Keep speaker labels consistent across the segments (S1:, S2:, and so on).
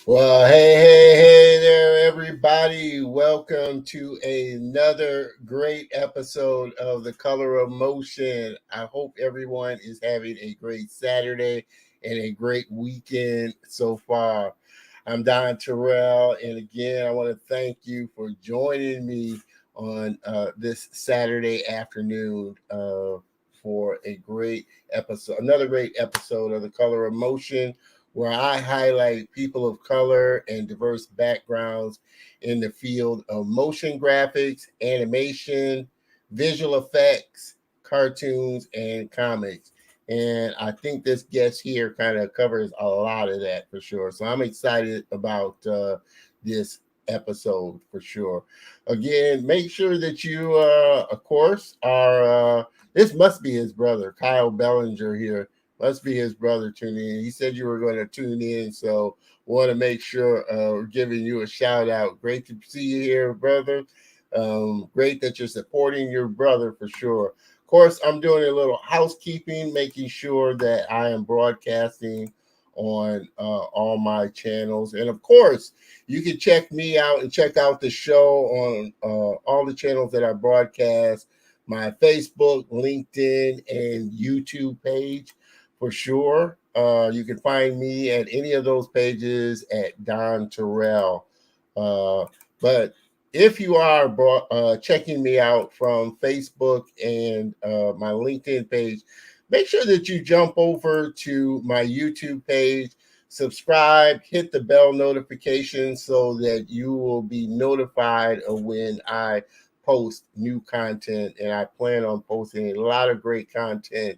S1: Well, hey there, everybody. Welcome to another great episode of The Color of Motion. I hope everyone is having a great Saturday and a great weekend so far. I'm Don Terrell, and again, I want to thank you for joining me on this Saturday afternoon for a great episode, another great episode of The Color of Motion, where I highlight people of color and diverse backgrounds in the field of motion graphics, animation, visual effects, cartoons, and comics. And I think this guest here kind of covers a lot of that for sure. So I'm excited about this episode for sure. Again, make sure that you, of course, are. This must be his brother, Kyle Bellinger here. Must be his brother tuning in. He said you were going to tune in, so want to make sure we're giving you a shout out. Great to see you here, brother. Great that you're supporting your brother for sure. Of course, I'm doing a little housekeeping, making sure that I am broadcasting on all my channels. And of course, you can check me out and check out the show on all the channels that I broadcast, my Facebook, LinkedIn, and YouTube page for sure. You can find me at any of those pages at Don Terrell. But if you are checking me out from Facebook and my LinkedIn page, make sure that you jump over to my YouTube page, subscribe, hit the bell notification so that you will be notified of when I post new content. And I plan on posting a lot of great content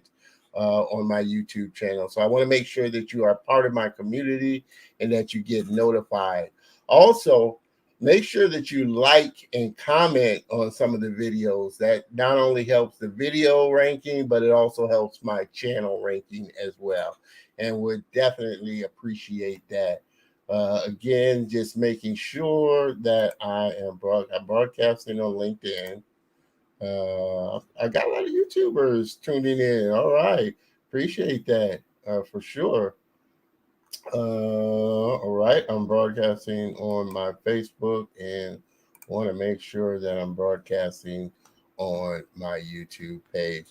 S1: on my YouTube channel. So I want to make sure that you are part of my community and that you get notified. Also, make sure that you like and comment on some of the videos. That not only helps the video ranking, but it also helps my channel ranking as well. And would definitely appreciate that. Again, just making sure that I'm broadcasting on LinkedIn. I got a lot of YouTubers tuning in. All right. Appreciate that for sure. All right. I'm broadcasting on my Facebook and want to make sure that I'm broadcasting on my YouTube page.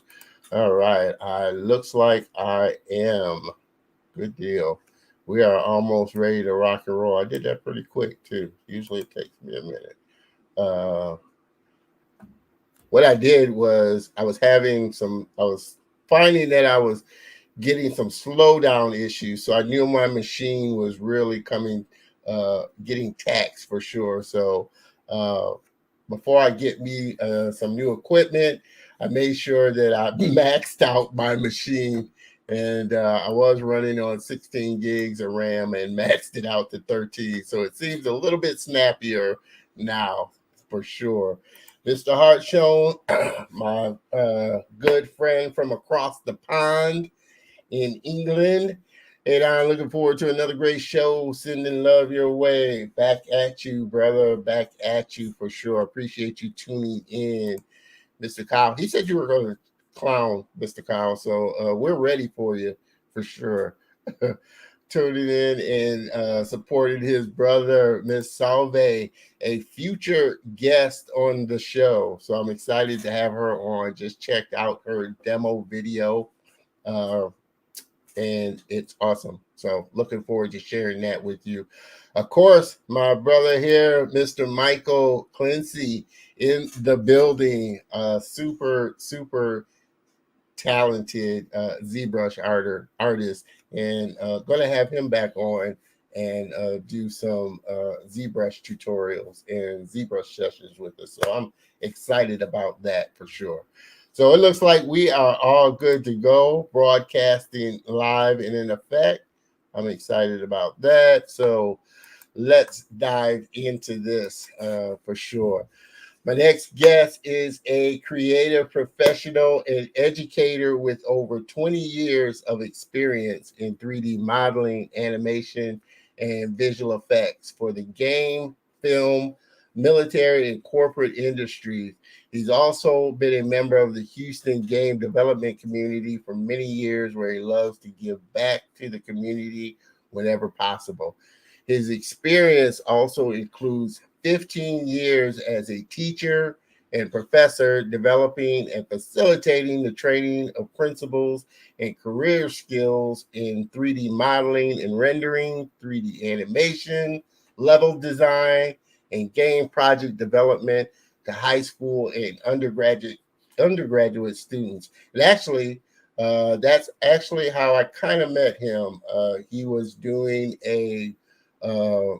S1: All right. Looks like I am. Good deal. We are almost ready to rock and roll. I did that pretty quick too. Usually it takes me a minute. Uh, what I did was I was finding that I was getting some slowdown issues. So I knew my machine was really getting taxed for sure. So uh, before I get me some new equipment, I made sure that I maxed out my machine. And I was running on 16 gigs of RAM and maxed it out to 13. So it seems a little bit snappier now for sure. Mr. Hartshone, my good friend from across the pond in England. And I'm looking forward to another great show. Sending love your way. Back at you, brother. Back at you for sure. Appreciate you tuning in, Mr. Kyle. He said you were going to clown, Mr. Kyle. So we're ready for you for sure. Tuning in and supporting his brother, Miss Salve, a future guest on the show. So I'm excited to have her on. Just checked out her demo video. Uh, and it's awesome. So looking forward to sharing that with you. Of course, my brother here, Mr. Michael Clancy, in the building. Super talented ZBrush artist, and going to have him back on and do some ZBrush tutorials and ZBrush sessions with us. So I'm excited about that for sure. So it looks like we are all good to go, broadcasting live and in effect. I'm excited about that. So let's dive into this for sure. My next guest is a creative professional and educator with over 20 years of experience in 3D modeling, animation, and visual effects for the game, film, military, and corporate industries. He's also been a member of the Houston game development community for many years, where he loves to give back to the community whenever possible. His experience also includes 15 years as a teacher and professor, developing and facilitating the training of principles and career skills in 3D modeling and rendering, 3D animation, level design, and game project development to high school and undergraduate students. And actually, that's actually how I kind of met him. He was doing a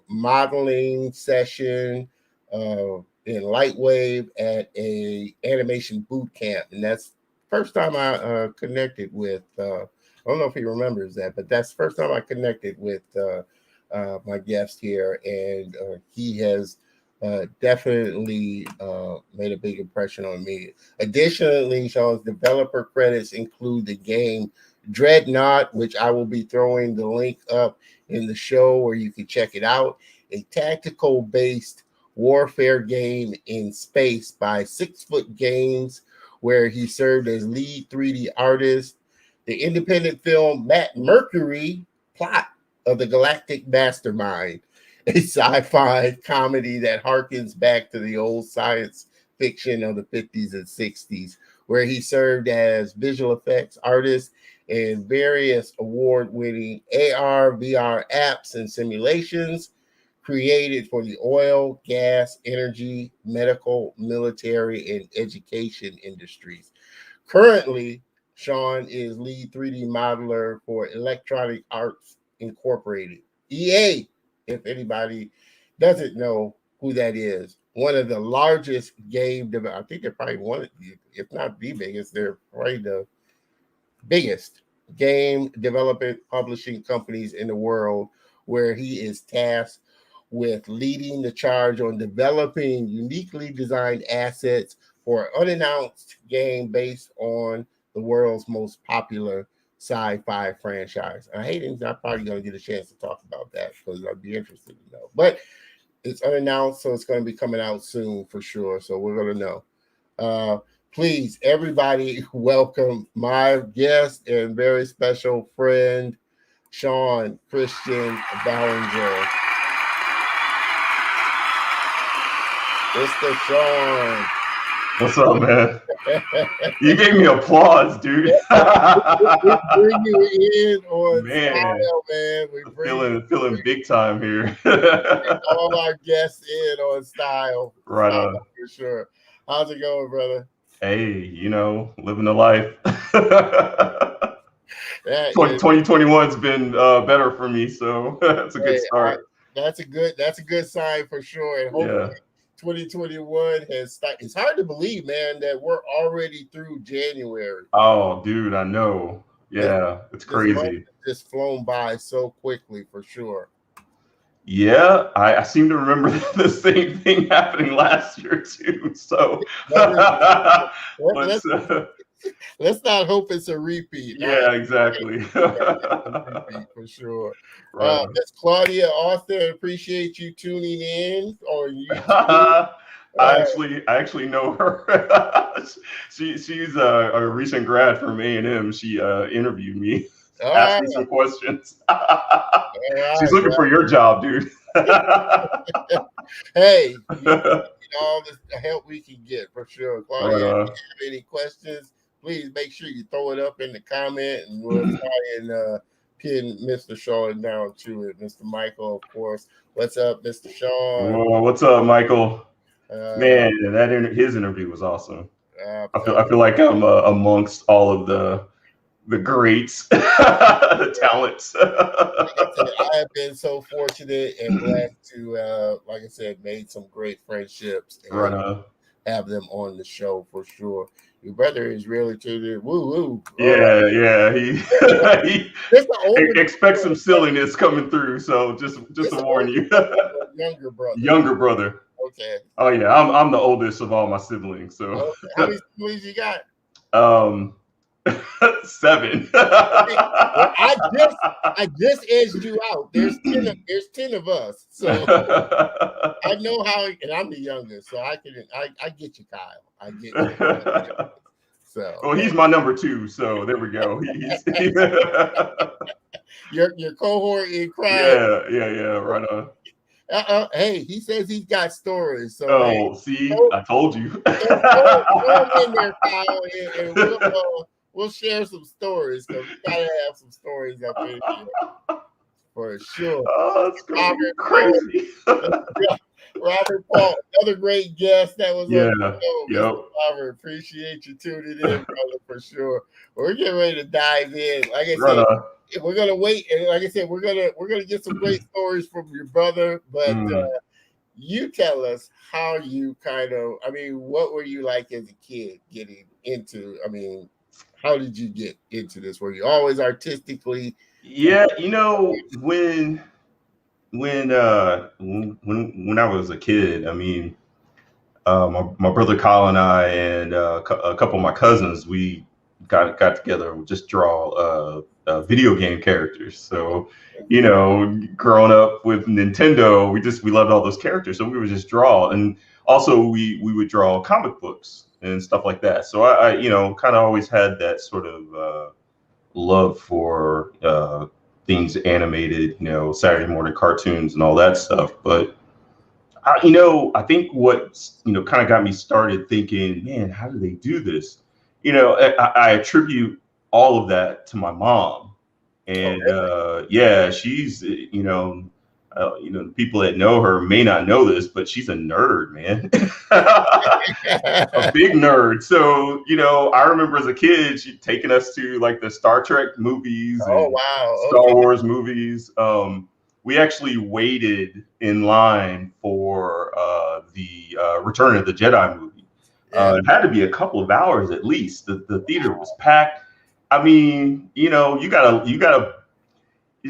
S1: modeling session in Lightwave at a animation boot camp, and that's first time I connected with. I don't know if he remembers that, but that's the first time I connected with my guest here, and he has definitely made a big impression on me. Additionally, Sean's developer credits include the game Dreadnought, which I will be throwing the link up in the show where you can check it out. A tactical based warfare game in space by 6 Foot Games, where he served as lead 3D artist. The independent film Matt Mercury, Plot of the Galactic Mastermind, a sci-fi comedy that harkens back to the old science fiction of the 50s and 60s, where he served as visual effects artist in various award-winning AR, VR apps and simulations created for the oil, gas, energy, medical, military, and education industries. Currently, Sean is lead 3D modeler for Electronic Arts Incorporated, EA, if anybody doesn't know who that is. One of the largest game developers. I think they're probably one of the, if not the biggest, they're probably the biggest game development publishing companies in the world, where he is tasked with leading the charge on developing uniquely designed assets for an unannounced game based on the world's most popular sci-fi franchise. I hate it. I'm probably going to get a chance to talk about that because I'd be interested to know. But it's unannounced, so it's going to be coming out soon for sure. So we're going to know. Please, everybody, welcome my guest and very special friend, Sean Christian Bellinger. Mr. Sean.
S2: What's up, man? You gave me applause, dude.
S1: We bring you in on style, man. We
S2: feeling big time here.
S1: all our guests in on style.
S2: Right
S1: style,
S2: on.
S1: for sure. How's it going, brother?
S2: Hey, living the life. 2021's been better for me, so that's a good start.
S1: That's a good sign for sure. And hopefully 2021 has started. It's hard to believe, man, that we're already through January.
S2: Oh, dude, I know. Yeah, it's crazy.
S1: It's just flown by so quickly, for sure.
S2: Yeah, I seem to remember the same thing happening last year too. So
S1: let's not hope it's a repeat.
S2: Yeah, exactly.
S1: For sure. Right. Miss Claudia Austin, appreciate you tuning in on YouTube.
S2: I actually know her. She's a recent grad from A&M. She interviewed me, asked me some questions. She's looking for your job, dude.
S1: Hey, all the help we can get for sure. Claudia, if you have any questions, please make sure you throw it up in the comment, and we'll try and pin Mr. Sean down to it. Mr. Michael, of course. What's up, Mr. Sean?
S2: Whoa, what's up, Michael? Man, his interview was awesome. I feel like I'm amongst all of the greats, the talents.
S1: I have been so fortunate and blessed to, like I said, made some great friendships and have them on the show for sure. Your brother is really treated woo.
S2: Yeah. He expects some silliness coming through. So just to warn you. Younger brother.
S1: Okay.
S2: Oh yeah, I'm the oldest of all my siblings. So
S1: okay. How many siblings you got?
S2: 7.
S1: Well, I just edged you out. There's 10 of us. So I know how, and I'm the youngest, so I get you, Kyle. I get you. So,
S2: well, he's my number 2, so there we go. He's
S1: your cohort in crime.
S2: Yeah, right on.
S1: Hey, he says he's got stories. So,
S2: oh, hey, see, I told you.
S1: throw him in there, Kyle, and we'll share some stories because we gotta have some stories up in here for sure.
S2: Oh, that's gonna be crazy.
S1: Robert Paul, another great guest that was on the show.
S2: Yep.
S1: Mr. Robert, appreciate you tuning in, brother, for sure. We're getting ready to dive in. Like I said, we're gonna wait, and like I said, we're gonna get some great stories from your brother. But you tell us how you what were you like as a kid getting into? I mean, how did you get into this? Were you always artistically?
S2: Yeah, when I was a kid, I mean, my brother Kyle and I and a couple of my cousins, we got together and just draw video game characters. So, growing up with Nintendo, we loved all those characters, so we would just draw, and also we would draw comic books and stuff like that. So I kind of always had that sort of love for things animated, Saturday morning cartoons and all that stuff. But I think what kind of got me started thinking, man, how do they do this? I attribute all of that to my mom, and she's people that know her may not know this, but she's a nerd, man. A big nerd. So, I remember as a kid, she'd taken us to like the Star Trek movies and Star Wars movies. We actually waited in line for the Return of the Jedi movie. It had to be a couple of hours at least. The theater was packed. I mean, you gotta.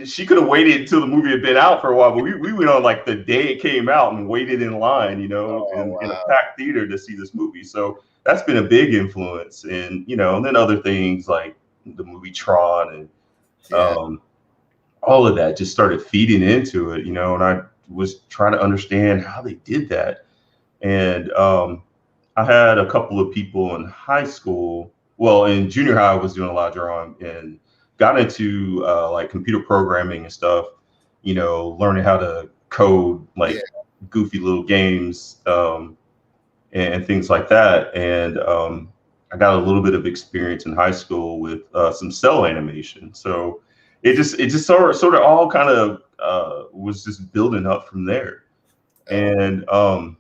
S2: She could have waited until the movie had been out for a while, but we went on like the day it came out and waited in line, in a packed theater to see this movie. So that's been a big influence, and and then other things like the movie Tron and all of that just started feeding into it, and I was trying to understand how they did that. And I had a couple of people in high school. Well, in junior high, I was doing a lot of drawing and got into like computer programming and stuff, learning how to code like goofy little games and things like that. And I got a little bit of experience in high school with some cell animation. So it just sort of all kind of was just building up from there. And along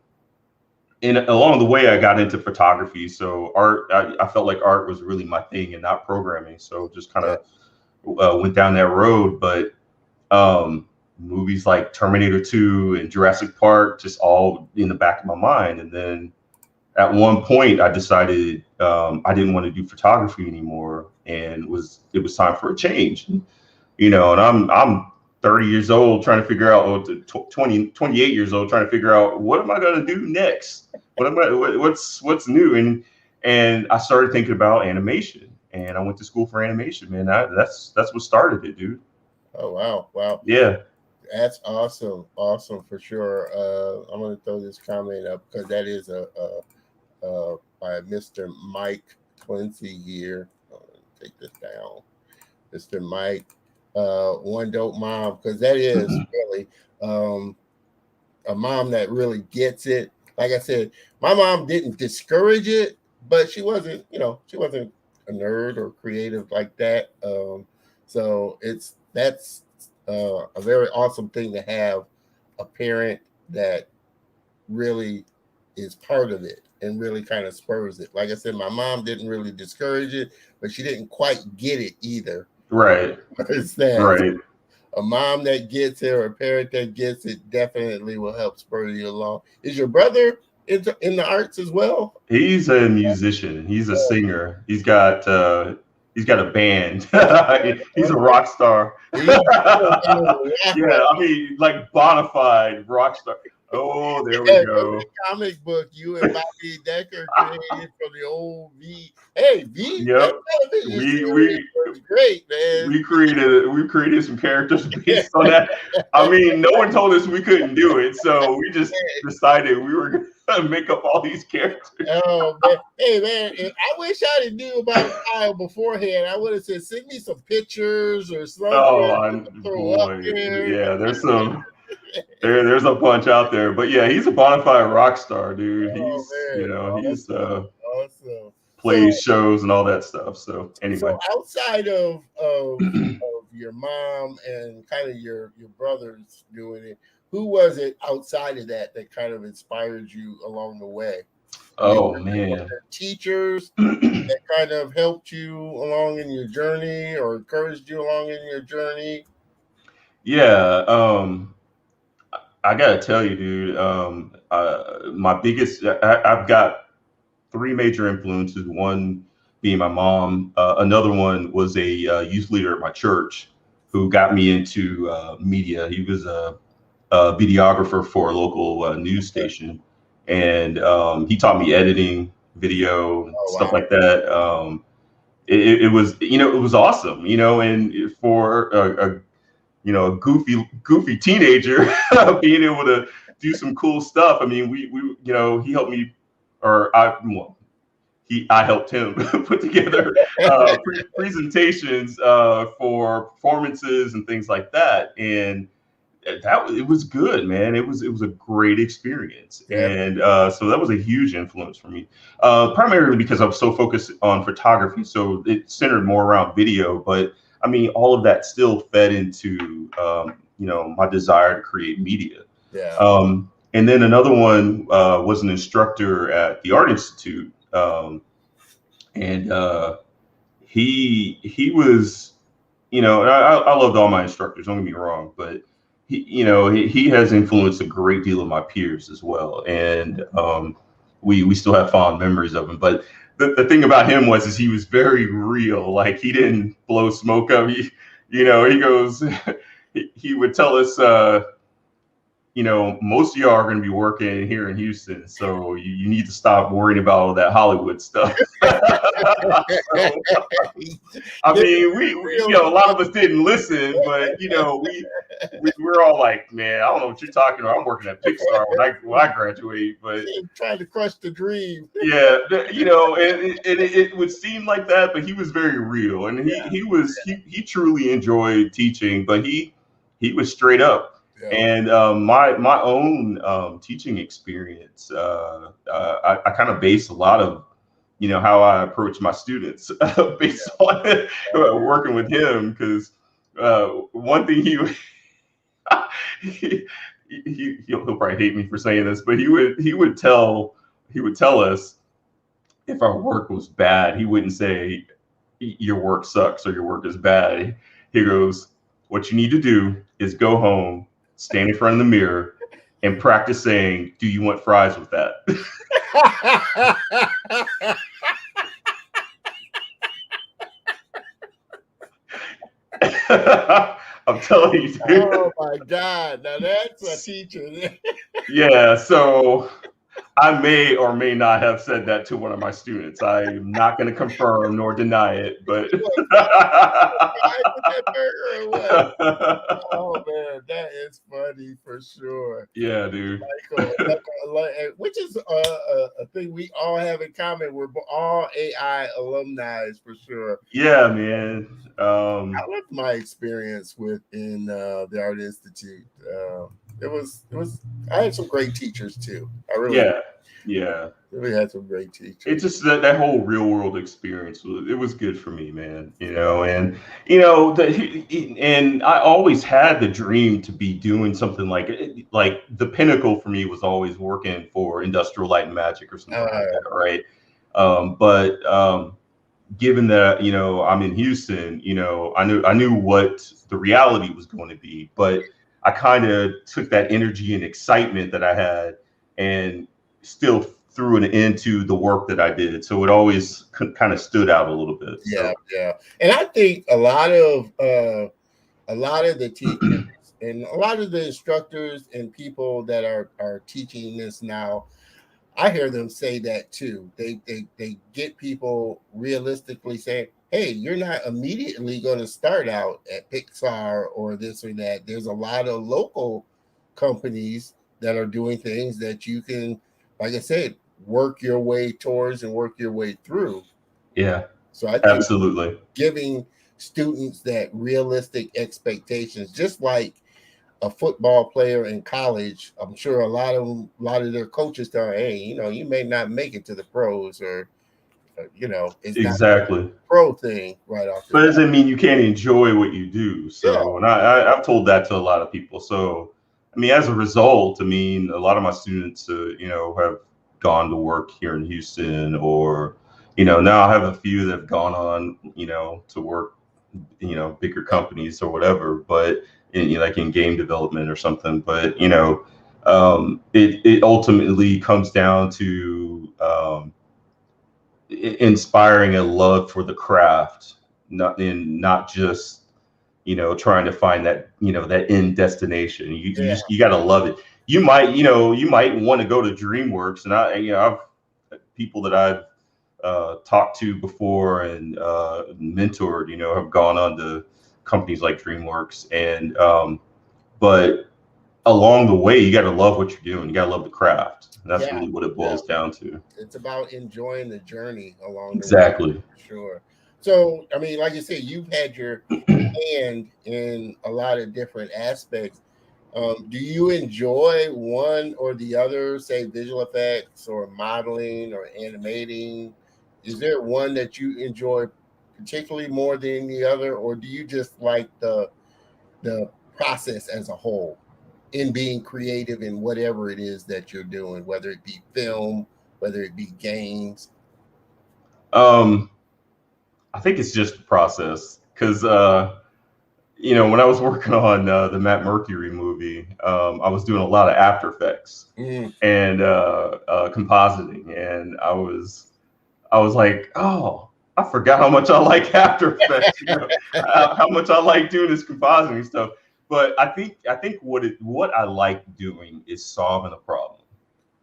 S2: the way, I got into photography. So art, I felt like art was really my thing and not programming. So just kind of went down that road. But movies like Terminator 2 and Jurassic Park just all in the back of my mind. And then at one point, I decided I didn't want to do photography anymore, and it was time for a change. And I'm 30 years old trying to figure out, 28 years old trying to figure out, what am I going to do next? What's new? And I started thinking about animation, and I went to school for animation, man. That's what started it, dude.
S1: Oh, wow.
S2: Yeah.
S1: That's awesome for sure. I'm going to throw this comment up because that is by Mr. Mike Quincy here. Take this down. Mr. Mike, one dope mom, because that is really a mom that really gets it. Like I said, my mom didn't discourage it, but she wasn't a nerd or creative like that. So that's a very awesome thing to have a parent that really is part of it and really kind of spurs it. Like I said, my mom didn't really discourage it, but she didn't quite get it either.
S2: Right.
S1: It's that.
S2: Right.
S1: A mom that gets it or a parent that gets it definitely will help spur you along. Is your brother in the arts as well?
S2: He's a musician. He's a singer. He's got a band. He's a rock star. Yeah, I mean, like bona fide rock star. Oh, there we go.
S1: The comic book you and Bobby Decker created from the old V. Hey, V.
S2: Yep.
S1: We great, man.
S2: We created some characters based on that. I mean, no one told us we couldn't do it, so we just decided we were make up all these characters.
S1: Oh man, hey man, I wish I knew about Kyle beforehand. I would have said, send me some pictures or something.
S2: Oh boy, yeah. There's a bunch out there, but yeah, he's a bona fide rock star, dude.
S1: Oh
S2: He's
S1: man,
S2: he's
S1: awesome.
S2: plays shows and all that stuff. So anyway,
S1: so outside of your mom and kind of your brothers doing it, who was it outside of that kind of inspired you along the way?
S2: Oh man,
S1: teachers that kind of helped you along in your journey or encouraged you along in your journey?
S2: yeah. I gotta tell you, dude. My biggest, I've got three major influences. One being my mom. Another one was a youth leader at my church who got me into media. He was a videographer for a local news station, and he taught me editing, video, stuff like that. It was, it was awesome, and for a goofy teenager, being able to do some cool stuff. I mean, we he helped me, or I helped him put together presentations for performances and things like that, and it was good, man. It was a great experience, and so that was a huge influence for me, primarily because I was so focused on photography, so it centered more around video. But I mean, all of that still fed into my desire to create media. And then another one was an instructor at the Art Institute, and he was, and I loved all my instructors. Don't get me wrong, but he has influenced a great deal of my peers as well, and we still have fond memories of him. But the thing about him is he was very real. Like, he didn't blow smoke up. He goes, he would tell us, most of y'all are going to be working here in Houston, so you need to stop worrying about all that Hollywood stuff. So, I mean, we a lot of us didn't listen, but we're all like, man, I don't know what you're talking about. I'm working at Pixar when I graduate, but
S1: trying to crush the dream.
S2: Yeah, and it would seem like that, but he was very real, and he truly enjoyed teaching, but he was straight up. And my own teaching experience, I kind of base a lot of how I approach my students based on working with him, because one thing he'll probably hate me for saying this, but he would tell us if our work was bad. He wouldn't say your work sucks or your work is bad. He goes, what you need to do is go home, stand in front of the mirror, and practice saying, do you want fries with that? I'm telling you, dude.
S1: Oh my God. Now that's a teacher.
S2: Yeah, so I may or may not have said that to one of my students. I'm not going to confirm nor deny it, but
S1: oh man, that is funny for sure.
S2: Yeah, dude.
S1: Which is a thing we all have in common. We're all AI alumni for sure.
S2: Yeah, man.
S1: I loved my experience in the Art Institute. It was. I had some great teachers too. I really.
S2: Yeah.
S1: Really had some great teachers.
S2: It's just that whole real world experience. It was good for me, man. And and I always had the dream to be doing something like the pinnacle for me was always working for Industrial Light and Magic or something like that, right? But given that I'm in Houston, I knew what the reality was going to be, but I kind of took that energy and excitement that I had and still threw it into the work that I did. So it always kind of stood out a little bit.
S1: Yeah. And I think a lot of the teachers and a lot of the instructors and people that are teaching this now, I hear them say that too. They get people realistically saying, hey, you're not immediately going to start out at Pixar or this or that. There's a lot of local companies that are doing things that you can like I said, work your way towards and work your way through.
S2: Yeah.
S1: So I think
S2: Absolutely.
S1: giving students that realistic expectations, just like a football player in college, I'm sure a lot of their coaches tell, hey, you may not make it to the pros, or it's
S2: Exactly.
S1: not a pro thing right off the
S2: But it
S1: bat.
S2: doesn't mean you can't enjoy what you do. So, and I've told that to a lot of people. So, I mean, as a result, I mean, a lot of my students, have gone to work here in Houston, or, now I have a few that have gone on, to work, bigger companies or whatever, but like in game development or something. But, it ultimately comes down to inspiring a love for the craft, not just trying to find that that end destination. You got to love it. You might want to go to DreamWorks, and I've people that I've talked to before and mentored, have gone on to companies like DreamWorks, and but along the way, you got to love what you're doing. You got to love the craft. And that's really what it boils down to.
S1: It's about enjoying the journey along
S2: Exactly.
S1: the way. Sure. So, I mean, like you said, you've had your hand in a lot of different aspects. Do you enjoy one or the other, say visual effects or modeling or animating? Is there one that you enjoy particularly more than the other, or do you just like the process as a whole in being creative in whatever it is that you're doing, whether it be film, whether it be games?
S2: I think it's just the process, because when I was working on the Matt Mercury movie, I was doing a lot of After Effects and compositing, and I was like, oh, I forgot how much I like After Effects, how much I like doing this compositing stuff. But I think what I like doing is solving a problem,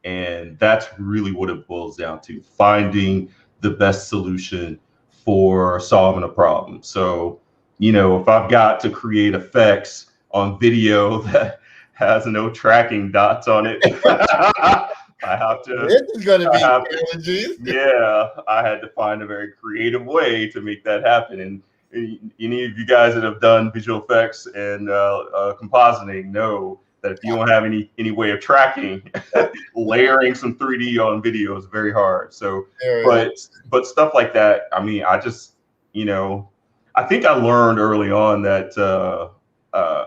S2: and that's really what it boils down to: finding the best solution for solving a problem. So, if I've got to create effects on video that has no tracking dots on it, I have to.
S1: This is going to be challenging.
S2: Yeah, I had to find a very creative way to make that happen. And any of you guys that have done visual effects and compositing know that if you don't have any way of tracking, layering some 3D on video is very hard. So, but stuff like that, I mean, I just, I think I learned early on that I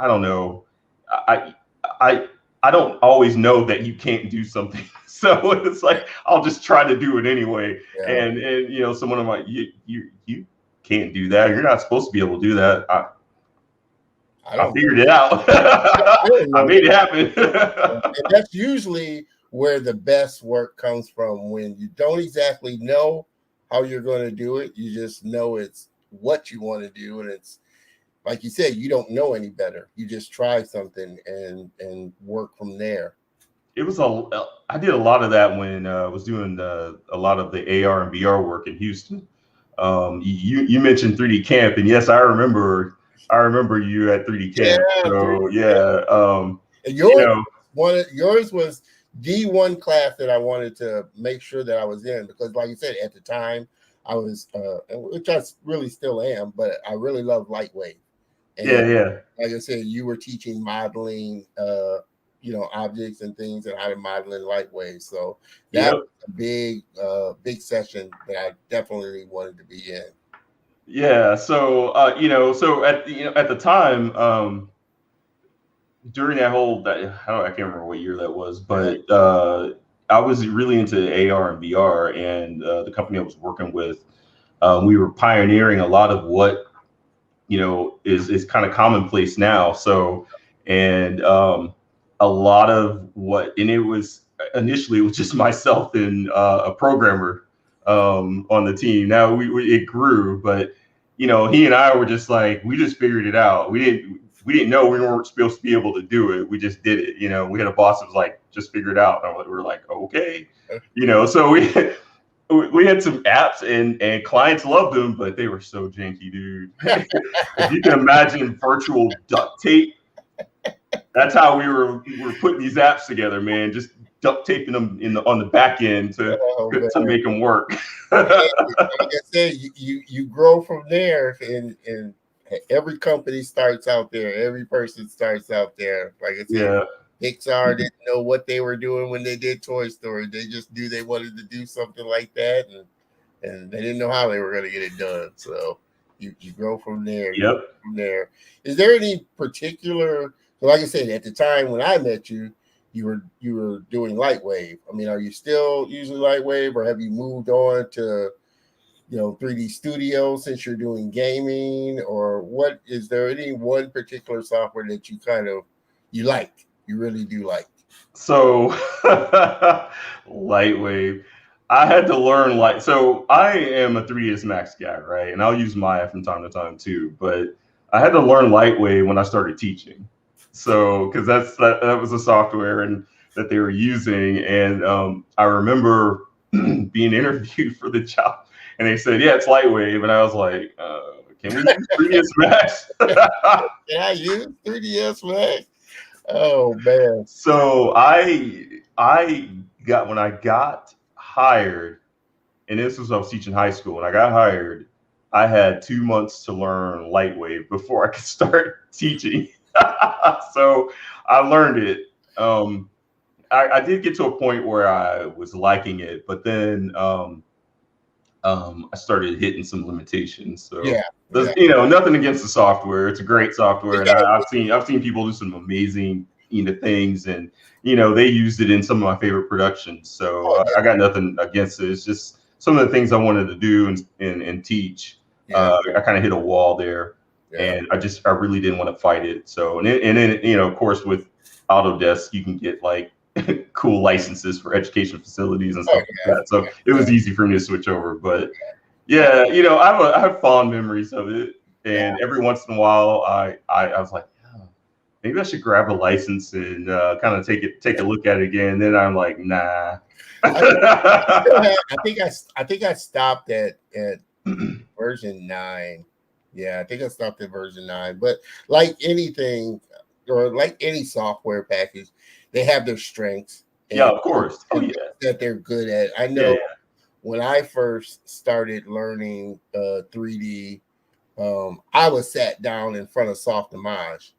S2: don't know, I don't always know that you can't do something. So it's like, I'll just try to do it anyway. Yeah. And someone I'm like, you can't do that. You're not supposed to be able to do that. I figured it out. I made it happen.
S1: And that's usually where the best work comes from, when you don't exactly know how you're going to do it. You just know it's what you want to do. And it's, like you said, you don't know any better. You just try something and work from there.
S2: I did a lot of that when I was doing a lot of the AR and VR work in Houston. You mentioned 3D Camp, and yes, I remember you at 3D Camp. Yeah, so yeah.
S1: Yours was the one class that I wanted to make sure that I was in, because, like you said, at the time I was, which I really still am, but I really love Lightwave. And
S2: yeah.
S1: Like I said, you were teaching modeling, objects and things, and how to model in Lightwave. So that was a big session that I definitely wanted to be in.
S2: Yeah. So so at the time, during that whole, I can't remember what year that was, but I was really into AR and VR, and the company I was working with, we were pioneering a lot of what is kind of commonplace now. So, and a lot of what, and it was initially, it was just myself and a programmer on the team. Now it grew, but he and I were just like, we just figured it out. We didn't know we weren't supposed to be able to do it. We just did it. We had a boss that was like, just figure it out. And we were like, okay, so we had some apps and clients loved them, but they were so janky, dude. If you can imagine virtual duct tape, that's how we were putting these apps together, man. Just duct taping them on the back end to make them work.
S1: Like I said, you grow from there, and every company starts out there. Every person starts out there. Like I said, Pixar didn't know what they were doing when they did Toy Story. They just knew they wanted to do something like that, and they didn't know how they were going to get it done. So you grow from there.
S2: Yep.
S1: From there. Is there any particular? So like I said, at the time when I met you, you were doing Lightwave. I mean, are you still using Lightwave, or have you moved on to 3D Studio since you're doing gaming, or what? Is there any one particular software that you you really do like?
S2: So Lightwave, I had to learn so I am a 3ds Max guy, right? And I'll use Maya from time to time too, but I had to learn Lightwave when I started teaching. So because that was a software that they were using, and I remember being interviewed for the job, and they said, "Yeah, it's Lightwave," and I was like, "Can we use 3ds Max?"
S1: Can I use 3ds Max? Oh man!
S2: So I got when I got hired, and this was I was teaching high school. When I got hired, I had 2 months to learn Lightwave before I could start teaching. So I learned it. I did get to a point where I was liking it, but then I started hitting some limitations. So nothing against the software. It's a great software, and I've seen people do some amazing things, and they used it in some of my favorite productions. So I got nothing against it. It's just some of the things I wanted to do and teach. I kind of hit a wall there. And I really didn't want to fight it. So, and then, of course, with Autodesk, you can get like cool licenses for education facilities and stuff like that. So it was easy for me to switch over. But I have fond memories of it. And every once in a while, I was like, maybe I should grab a license and kind of take a look at it again. And then I'm like, nah.
S1: I think I stopped at version 9. Yeah, I think I stopped at version 9. But like anything, or like any software package, they have their strengths.
S2: Yeah, of course. Oh yeah,
S1: that they're good at. I know when I first started learning 3D, I was sat down in front of Softimage,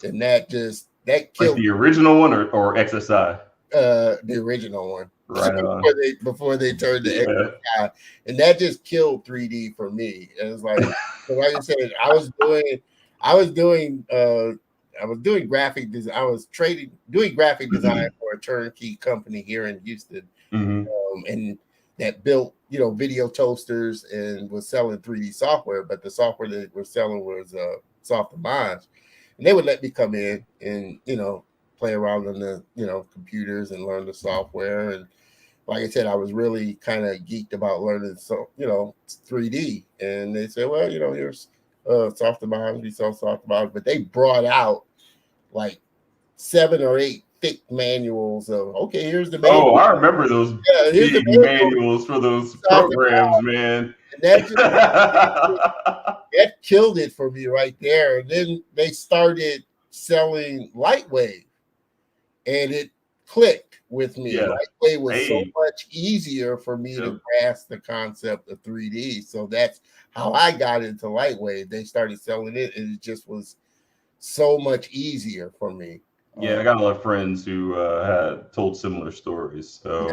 S1: and that killed.
S2: Like the original one or XSI?
S1: The original one.
S2: Right on.
S1: Before they turned to XSI, and that just killed 3D for me. It was like I said, I was doing graphic design. I was doing graphic design for a turnkey company here in Houston, and that built video toasters and was selling 3D software. But the software that we're selling was Softimage, and they would let me come in and play around on the computers and learn the software. And like I said, I was really kind of geeked about learning 3D. And they said, well, here's Softimage. We sell Softimage, but they brought out like 7 or 8 thick manuals of here's the manual.
S2: Oh, I remember those big manuals for those programs, man.
S1: And that killed it for me right there. And then they started selling Lightwave, and it clicked with me. Lightwave was so much easier for me to grasp the concept of 3D. So that's how I got into Lightwave. They started selling it, and it just was so much easier for me.
S2: Yeah, I got a lot of friends who had told similar stories. So,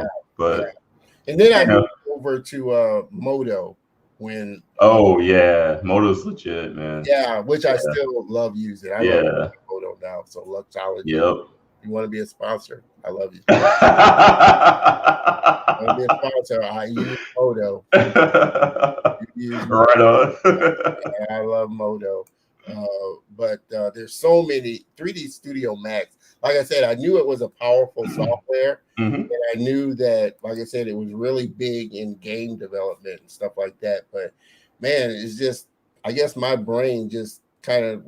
S1: and then I moved over to Modo when.
S2: Modo's legit, man.
S1: Yeah, which I still love using. I love Modo now. So Luxology.
S2: Yep.
S1: You want to be a sponsor? I love you. I want to be a sponsor. I use Modo.
S2: Right on.
S1: I love Modo. But there's so many 3D Studio Max. Like I said, I knew it was a powerful software, and I knew that, like I said, it was really big in game development and stuff like that. But man, it's just, I guess my brain just kind of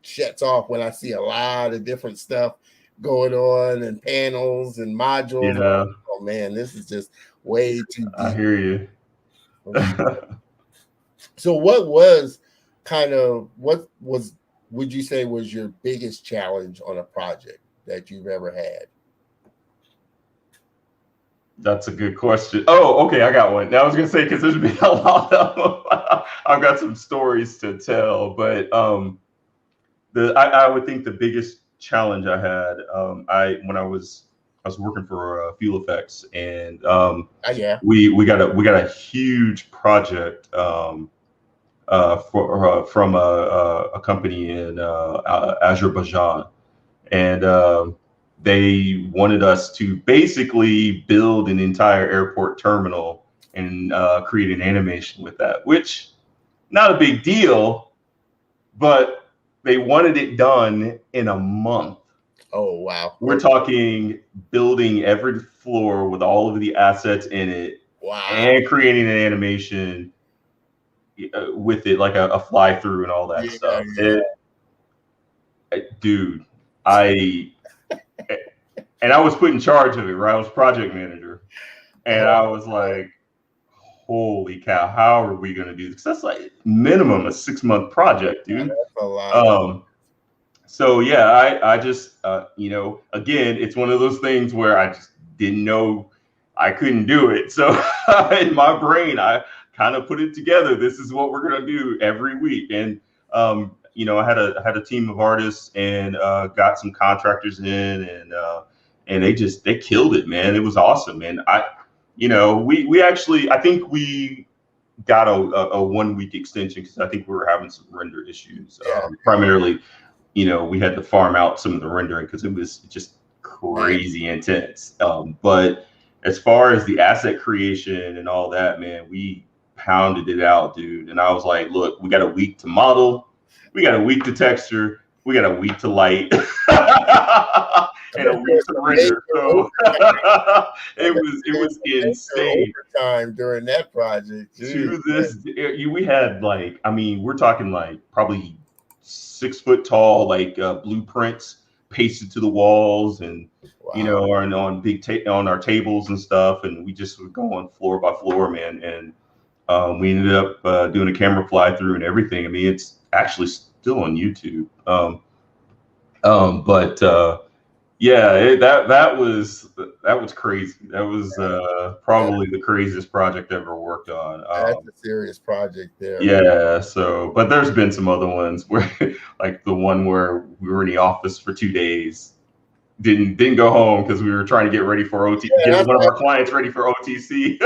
S1: shuts off when I see a lot of different stuff going on and panels and modules.
S2: Yeah.
S1: Oh man, this is just way too deep.
S2: I hear you.
S1: So would you say was your biggest challenge on a project that you've ever had?
S2: That's a good question. Oh, okay, I got one. Now I was gonna say because there's been a lot of them. I've got some stories to tell, but I would think the biggest challenge I had I was working for Fuel Effects, and
S1: Yeah.
S2: we got a huge project from a company in Azerbaijan, and they wanted us to basically build an entire airport terminal and create an animation with that, which not a big deal, but they wanted it done in a month.
S1: Oh, wow.
S2: We're talking building every floor with all of the assets in it,
S1: Wow.
S2: and creating an animation with it, like a fly through and all that stuff. Dude, I and I was put in charge of it, right? I was project manager, and I was like, "Holy cow! How are we going to do this?" That's like minimum a 6-month project, dude.
S1: That's a lot.
S2: So yeah, I just again, it's one of those things where I just didn't know I couldn't do it. So in my brain, I kind of put it together. This is what we're gonna do every week, and I had a team of artists and got some contractors in, and they killed it, man. It was awesome, and we actually I think we got a 1 week extension because I think we were having some render issues, primarily. We had to farm out some of the rendering because it was just crazy intense. But as far as the asset creation and all that, man, we pounded it out, dude. And I was like, look, we got a week to model, we got a week to texture, we got a week to light, and a week to render. So it was insane.
S1: Overtime during that project.
S2: To this, we had we're talking like probably 6 foot tall, blueprints pasted to the walls, and are on on our tables and stuff, and we just were going floor by floor, man. And we ended up doing a camera fly through and everything. I mean, it's actually still on YouTube. But yeah, that was crazy. That was probably the craziest project I ever worked on.
S1: That's a serious project there.
S2: Yeah. So, but there's been some other ones where, like the one where we were in the office for 2 days, didn't go home because we were trying to get ready for get one of our clients ready for OTC.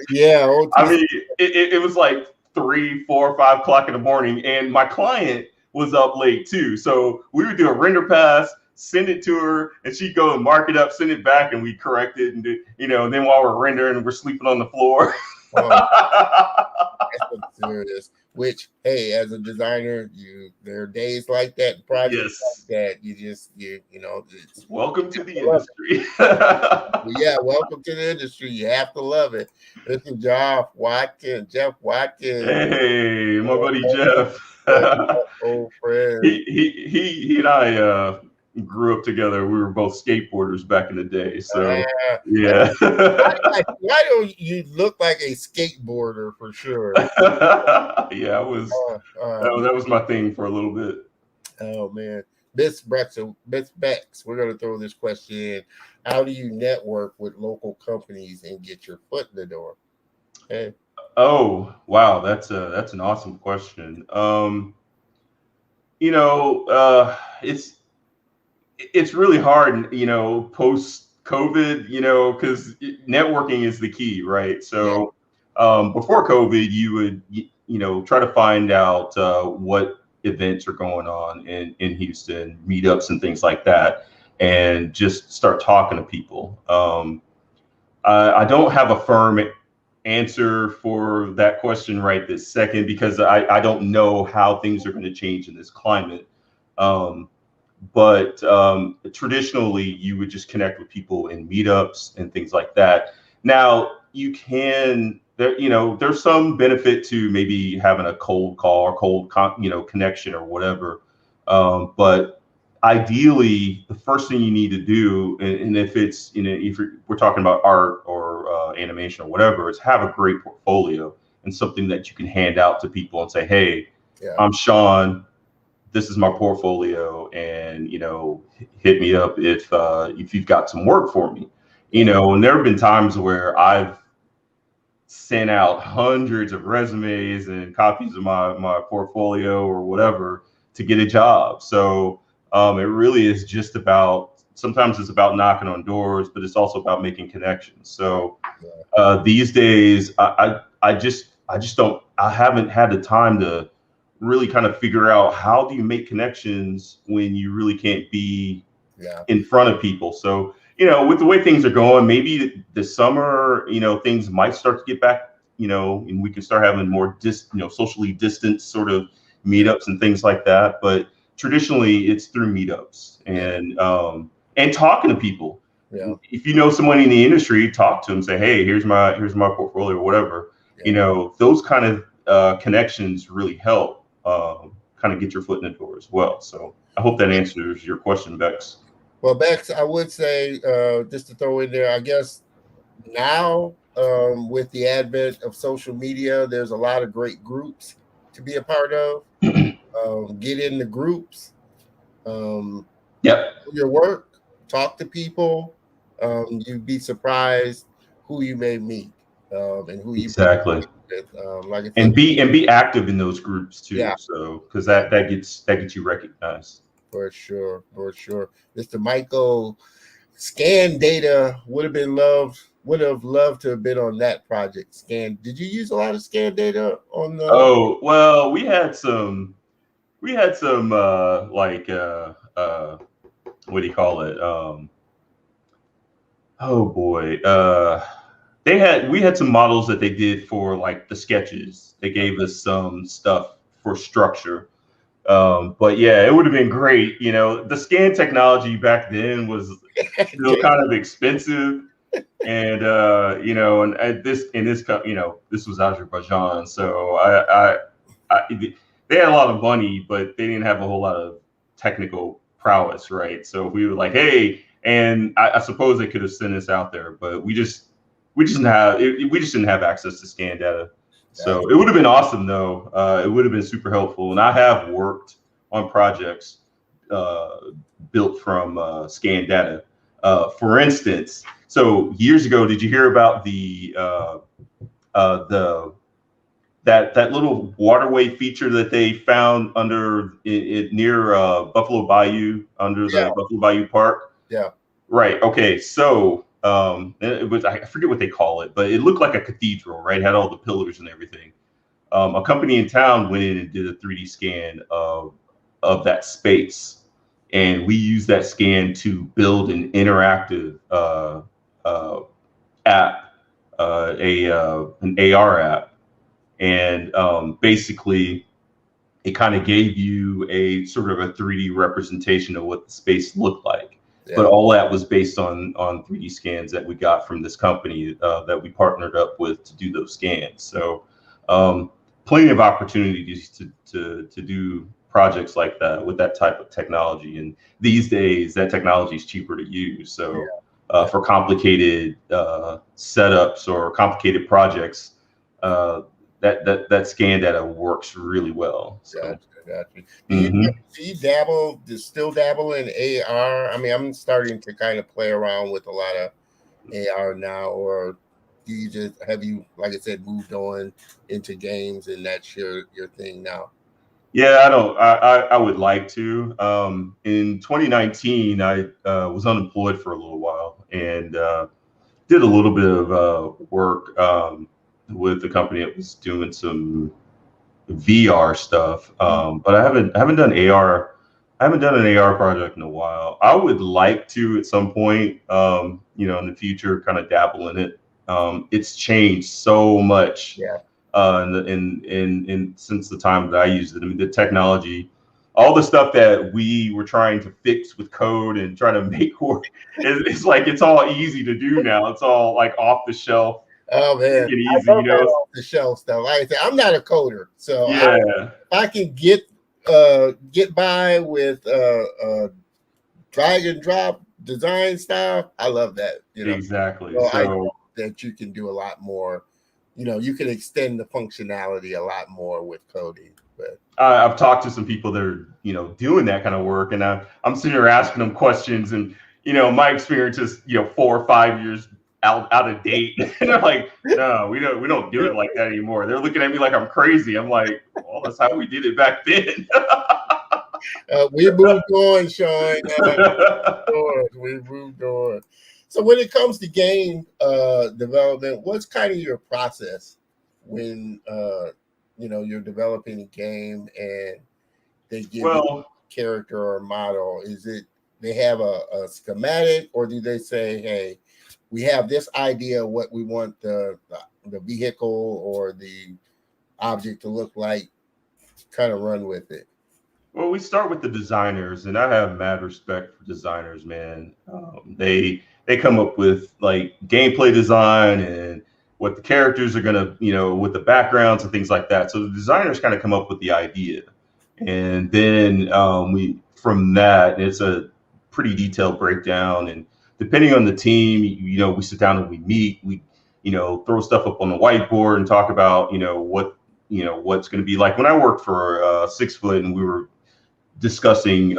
S1: Yeah. OTC.
S2: I mean, it was like 3, 4, 5 o'clock in the morning, and my client was up late too. So we would do a render pass, send it to her, and she'd go and mark it up, send it back, and we correct it, and and then while we're rendering, we're sleeping on the floor.
S1: That's serious. Which, hey, as a designer, there are days like that, projects like that. It's
S2: welcome to the industry.
S1: Yeah, welcome to the industry. You have to love it. This is Jeff Watkins.
S2: Hey, my buddy Jeff.
S1: Old friend.
S2: He and I grew up together. We were both skateboarders back in the day. So yeah.
S1: Why don't you look like a skateboarder for sure?
S2: Yeah, I was. That was my thing for a little bit.
S1: Oh man, Miss Bex, we're gonna throw this question in. How do you network with local companies and get your foot in the door? Hey.
S2: Oh wow, that's an awesome question. It's really hard, post COVID, because networking is the key, right? So before COVID, you would try to find out what events are going on in Houston, meetups and things like that, and just start talking to people. I don't have a firm answer for that question right this second because I don't know how things are going to change in this climate. But traditionally, you would just connect with people in meetups and things like that. Now, you can, there's some benefit to maybe having a cold call or cold, connection or whatever. But ideally, the first thing you need to do, and if it's, if we're talking about art or animation or whatever, is have a great portfolio and something that you can hand out to people and say, hey, I'm Sean. This is my portfolio, and hit me up if you've got some work for me. You know, and there have been times where I've sent out hundreds of resumes and copies of my portfolio or whatever to get a job. So it really is just about, sometimes it's about knocking on doors, but it's also about making connections. So these days, I just don't, I haven't had the time to really kind of figure out how do you make connections when you really can't be in front of people. So, you know, with the way things are going, maybe this summer, you know, things might start to get back, you know, and we can start having more socially distanced sort of meetups and things like that. But traditionally it's through meetups and talking to people. If you know someone in the industry, talk to them, say, hey, here's my portfolio or whatever. You know, those kind of connections really help kind of get your foot in the door as well. So I hope that answers your question, Bex.
S1: Well, Bex, I would say, just to throw in there, I guess now with the advent of social media, there's a lot of great groups to be a part of. Get in the groups, do your work, talk to people. You'd be surprised who you may meet and who you
S2: exactly.
S1: Like I said,
S2: and be active in those groups too. So because that gets you recognized.
S1: For sure. Mr. Michael, scan data would have loved to have been on that project. Did you use a lot of scan data on the?
S2: Oh, well, we had some like what do you call it? Oh boy. We had some models that they did for like the sketches. They gave us some stuff for structure. But yeah, it would have been great. You know, the scan technology back then was still kind of expensive. And you know, and this you know, this was Azerbaijan, so they had a lot of money, but they didn't have a whole lot of technical prowess, right? So we were like, hey, and I suppose they could have sent us out there, but we just didn't have access to scan data. So it would have been awesome, though. It would have been super helpful, and I have worked on projects built from scan data. For instance, so years ago, did you hear about that little waterway feature that they found under it near Buffalo Bayou, under the Buffalo Bayou Park?
S1: Yeah.
S2: Right. Okay. So it was, I forget what they call it, but it looked like a cathedral, right? It had all the pillars and everything. A company in town went in and did a 3D scan of that space. And we use that scan to build an interactive app, an AR app, and basically it kind of gave you a sort of a 3D representation of what the space looked like. But all that was based on 3D scans that we got from this company that we partnered up with to do those scans. So plenty of opportunities to do projects like that with that type of technology. And these days, that technology is cheaper to use. So for complicated setups or complicated projects, that scan data works really well. So.
S1: Gotcha. Do you still dabble in AR? I mean, I'm starting to kind of play around with a lot of AR now, or do you like I said, moved on into games and that's your thing now?
S2: Yeah, I would like to. In 2019, I was unemployed for a little while and did a little bit of work with the company that was doing some VR stuff. But I haven't done AR. I haven't done an AR project in a while. I would like to at some point, you know, in the future, kind of dabble in it. It's changed so much. In since the time that I used it. I mean, the technology, all the stuff that we were trying to fix with code and trying to make work, it's like it's all easy to do now. It's all like off the shelf.
S1: Oh man,
S2: easy, you know,
S1: off the shelf stuff. Like I said, I'm not a coder, so
S2: yeah,
S1: I can get by with drag and drop design style. I love that. You know,
S2: exactly.
S1: So I
S2: So
S1: know that you can do a lot more. You know, you can extend the functionality a lot more with coding. But
S2: I've talked to some people that are, you know, doing that kind of work, and I'm sitting here asking them questions, and my experience is 4 or 5 years out of date. And they're like, no, we don't do it like that anymore. They're looking at me like I'm crazy. I'm like, well, that's how we did it back then.
S1: We moved on, Sean. We moved on. So when it comes to game development, what's kind of your process when you're developing a game and they give you a character or a model? Is it they have a schematic, or do they say, hey, we have this idea of what we want the vehicle or the object to look like, kind of run with it?
S2: Well, we start with the designers, and I have mad respect for designers, man. They come up with like gameplay design and what the characters are gonna, with the backgrounds and things like that. So the designers kind of come up with the idea, and then we from that, it's a pretty detailed breakdown. And depending on the team, we sit down and we meet, we throw stuff up on the whiteboard and talk about what's going to be like. When I worked for 6 Foot and we were discussing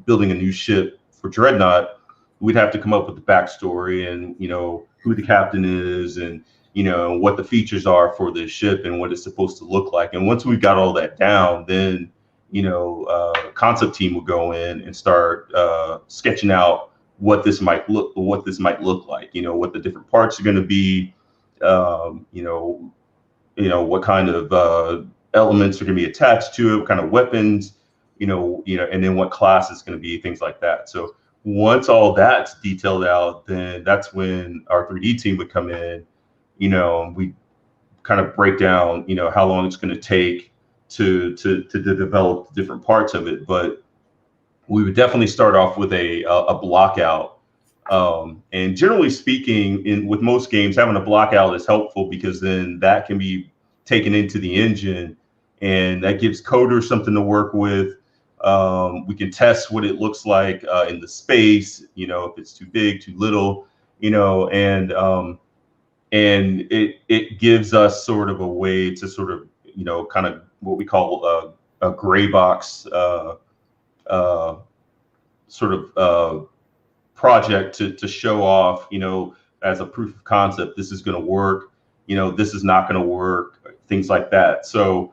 S2: building a new ship for Dreadnought, we'd have to come up with the backstory and who the captain is and what the features are for this ship and what it's supposed to look like. And once we got all that down, then concept team would go in and start sketching out what this might look like, what the different parts are going to be, what kind of elements are going to be attached to it, what kind of weapons, and then what class it's going to be, things like that. So once all that's detailed out, then that's when our 3D team would come in, and we kind of break down, how long it's going to take to develop different parts of it. But we would definitely start off with a block out. And generally speaking, with most games, having a block out is helpful because then that can be taken into the engine and that gives coders something to work with. We can test what it looks like in the space, if it's too big, too little, and it gives us sort of a way to sort of, kind of what we call a gray box sort of project to show off, as a proof of concept, this is going to work, this is not going to work, things like that. So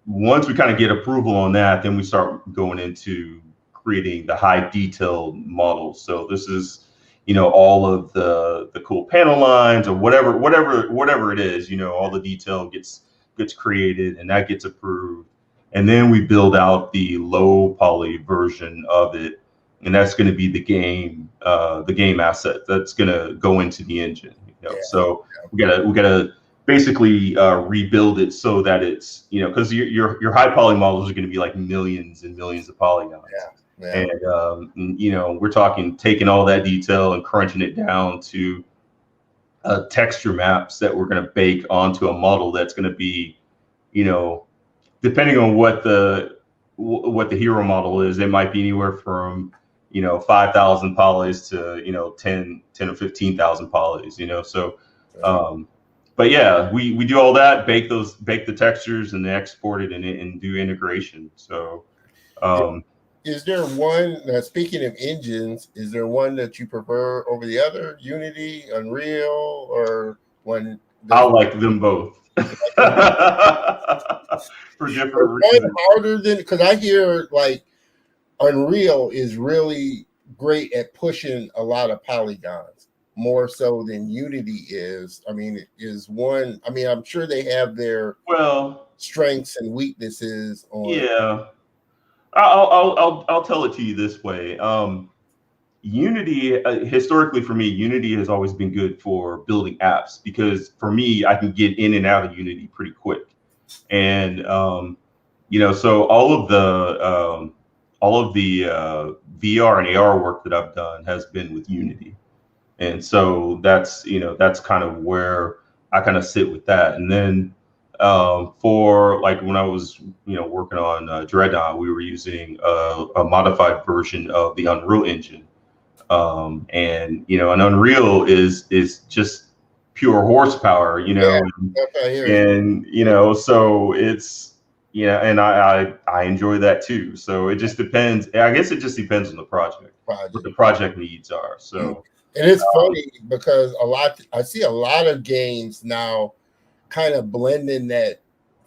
S2: once we kind of get approval on that, then we start going into creating the high detailed models. So this is, all of the cool panel lines or whatever it is, all the detail gets created and that gets approved. And then we build out the low poly version of it. And that's going to be the game asset that's going to go into the engine. So we gotta basically rebuild it so that it's, because your high poly models are going to be like millions and millions of polygons. And we're talking taking all that detail and crunching it down to texture maps that we're going to bake onto a model that's going to be, depending on what the hero model is, it might be anywhere from 5,000 polys to 10 or 15,000 polys. So but yeah, we do all that, bake the textures and then export it and do integration. So
S1: is there one, speaking of engines, is there one that you prefer over the other? Unity, Unreal, or one?
S2: I like them both. For different reasons.
S1: Harder than, because I hear like Unreal is really great at pushing a lot of polygons, more so than Unity is. I mean, I'm sure they have their strengths and weaknesses on.
S2: Yeah. I'll tell it to you this way. Unity, historically for me, Unity has always been good for building apps because for me, I can get in and out of Unity pretty quick. And, so all of the VR and AR work that I've done has been with Unity. And so that's kind of where I kind of sit with that. And then for like when I was, working on Dreadnought, we were using a modified version of the Unreal Engine. And, an Unreal is just pure horsepower, and so it's, Yeah, and I enjoy that too. So it just depends. I guess it just depends on the project, what the project needs are. So,
S1: and it's funny because I see a lot of games now kind of blending that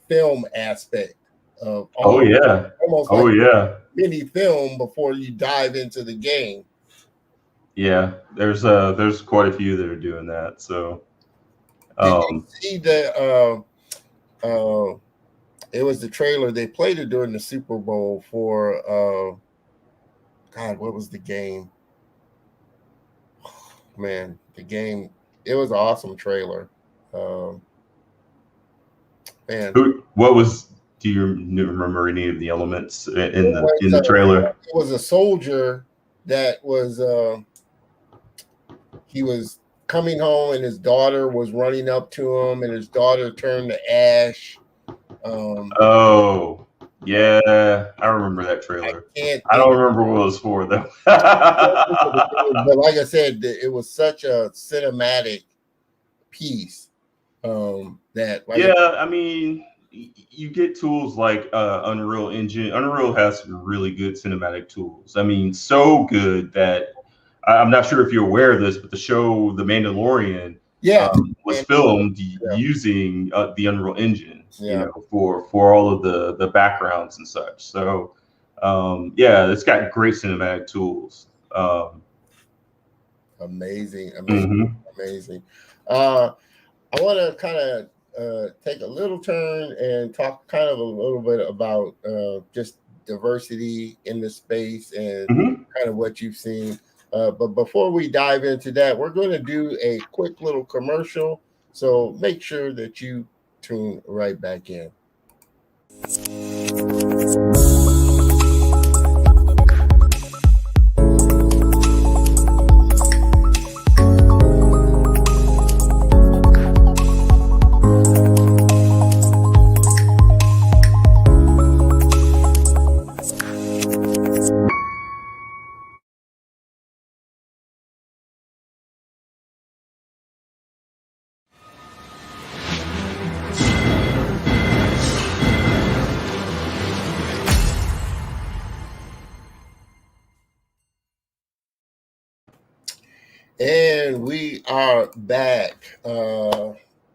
S1: film aspect of almost like mini film before you dive into the game.
S2: Yeah, there's quite a few that are doing that. So
S1: did you see the it was the trailer they played it during the Super Bowl for God, what was the game? Man, the game, it was an awesome trailer. Man,
S2: do you remember any of the elements in the trailer?
S1: It was a soldier that was he was coming home and his daughter was running up to him and his daughter turned to ash.
S2: Oh, yeah, I remember that trailer. I don't remember what it was for though.
S1: But like I said, it was such a cinematic piece that
S2: I mean, you get tools like Unreal Engine. Unreal has some really good cinematic tools. I mean, so good that I'm not sure if you're aware of this, but the show The Mandalorian was filmed using the Unreal Engine, you know, for all of the backgrounds and such. So it's got great cinematic tools.
S1: Amazing. I want to kind of take a little turn and talk kind of a little bit about just diversity in the space and kind of what you've seen. But before we dive into that, we're going to do a quick little commercial. So make sure that you tune right back in. And we are back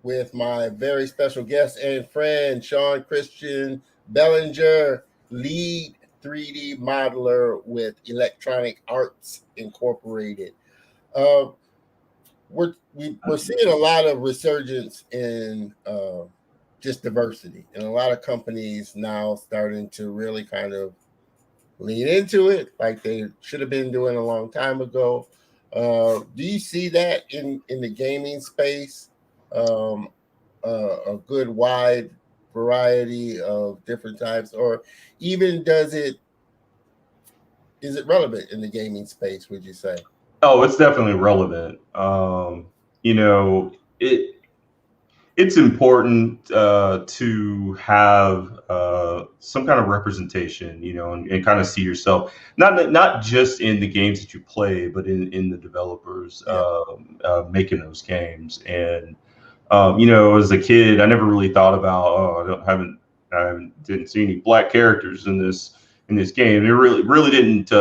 S1: with my very special guest and friend, Sean Christian Bellinger, lead 3D modeler with Electronic Arts Incorporated. We're seeing a lot of resurgence in just diversity, and a lot of companies now starting to really kind of lean into it like they should have been doing a long time ago. Do you see that in the gaming space? A good wide variety of different types, or even is it relevant in the gaming space, would you say?
S2: Oh, it's definitely relevant. You know, it's important to have some kind of representation, you know, and kind of see yourself not just in the games that you play, but in the developers making those games. And you know, as a kid, I never really thought about I didn't see any black characters in this game. It really didn't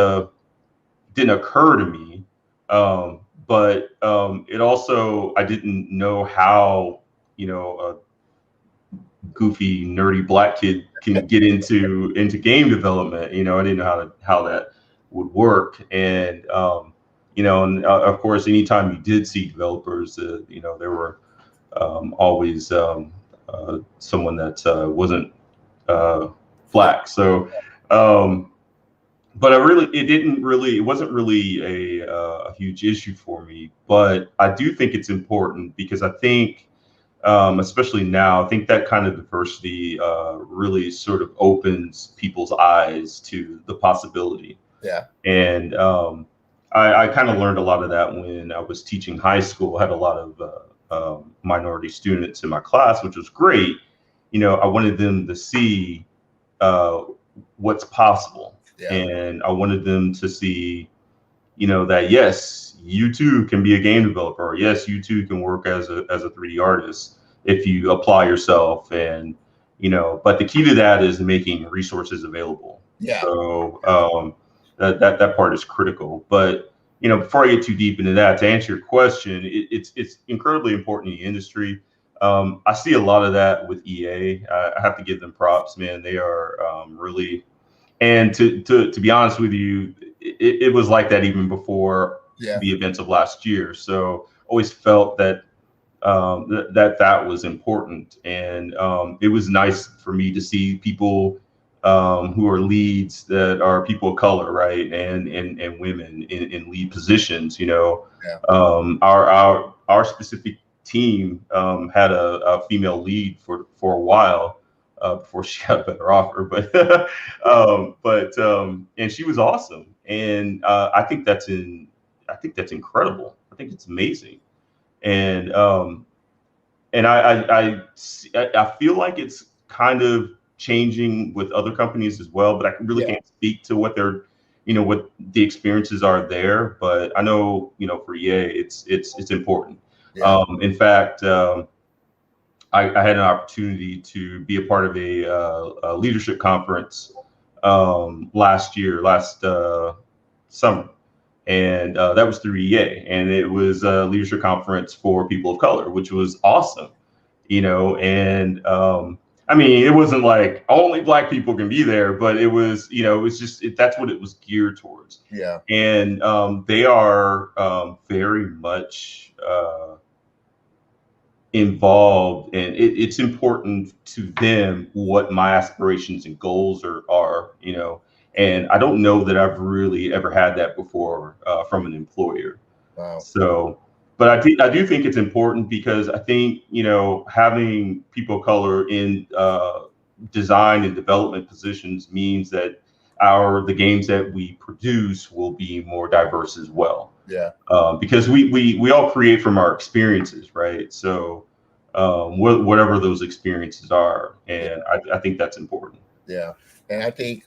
S2: occur to me. But it also, I didn't know how, you know, a goofy, nerdy black kid can get into game development. You know, I didn't know how that would work. And you know, and of course, anytime you did see developers, you know, there were always someone that wasn't black. So but it wasn't really a huge issue for me. But I do think it's important because I think, especially now, I think that kind of diversity really sort of opens people's eyes to the possibility.
S1: Yeah.
S2: And I kind of learned a lot of that when I was teaching high school. I had a lot of minority students in my class, which was great. You know, I wanted them to see what's possible. Yeah. And I wanted them to see, you know, that yes, you too can be a game developer. Or yes, you too can work as a 3D artist if you apply yourself and But the key to that is making resources available.
S1: Yeah.
S2: So that part is critical. But before I get too deep into that, to answer your question, it's incredibly important in the industry. I see a lot of that with EA. I have to give them props, man. They are really, and to be honest with you, it was like that even before the events of last year. So always felt that that was important, and it was nice for me to see people who are leads that are people of color, right, and women in lead positions. Our specific team had a female lead for a while before she had a better offer, and she was awesome, and I think that's incredible. I think it's amazing. And I feel like it's kind of changing with other companies as well, but I really can't speak to what what the experiences are there. But I know, for EA, it's important. In fact, I had an opportunity to be a part of a leadership conference last summer. And that was through EA, and it was a leadership conference for people of color, which was awesome, And I mean, it wasn't like only Black people can be there, but it was, that's what it was geared towards.
S1: Yeah.
S2: And they are very much involved, and it's important to them what my aspirations and goals are. And I don't know that I've really ever had that before from an employer.
S1: Wow.
S2: So, but I do think it's important, because I think, having people of color in design and development positions means that the games that we produce will be more diverse as well.
S1: Yeah.
S2: Because we all create from our experiences, right? So whatever those experiences are, and I think that's important.
S1: Yeah. And I think,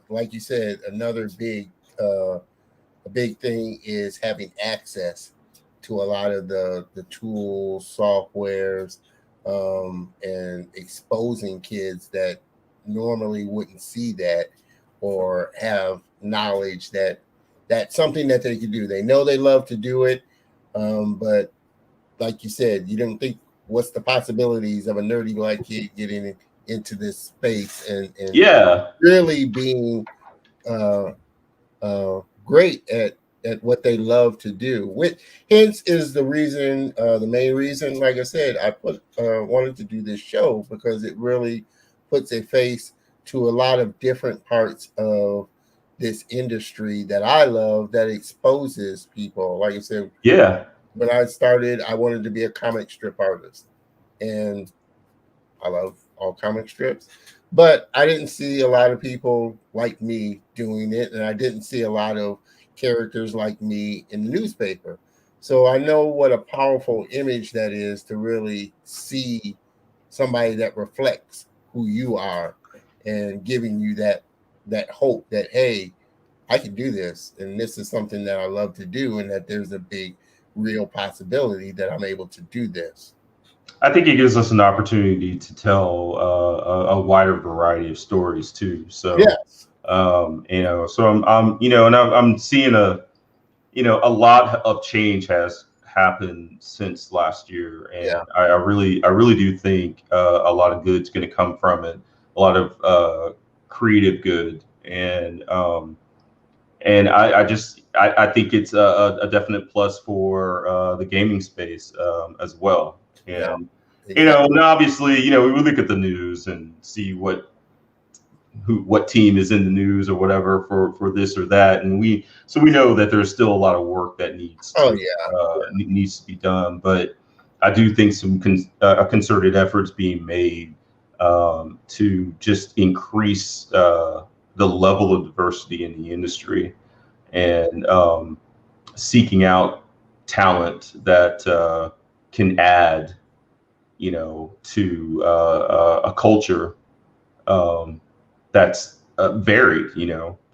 S1: like you said, another big thing is having access to a lot of the tools, softwares, and exposing kids that normally wouldn't see that or have knowledge that that's something that they can do. They know they love to do it, but like you said, you don't think what's the possibilities of a nerdy Black kid getting into this space and really being great at what they love to do. Which hence is the reason, the main reason, like I said, I wanted to do this show, because it really puts a face to a lot of different parts of this industry that I love, that exposes people. Like I said, when I started, I wanted to be a comic strip artist, and I love all comic strips, but I didn't see a lot of people like me doing it, and I didn't see a lot of characters like me in the newspaper. So I know what a powerful image that is, to really see somebody that reflects who you are and giving you that hope that, hey, I can do this, and this is something that I love to do, and that there's a big real possibility that I'm able to do this.
S2: I think it gives us an opportunity to tell a wider variety of stories too. So, so I'm seeing a lot of change has happened since last year, and I really do think a lot of good's going to come from it. A lot of creative good, and I think it's a definite plus for the gaming space as well. And and obviously, we look at the news and see what team is in the news or whatever for this or that, and we know that there's still a lot of work that needs to be done. But I do think some concerted efforts being made to just increase the level of diversity in the industry, and seeking out talent that can add, to a culture that's varied,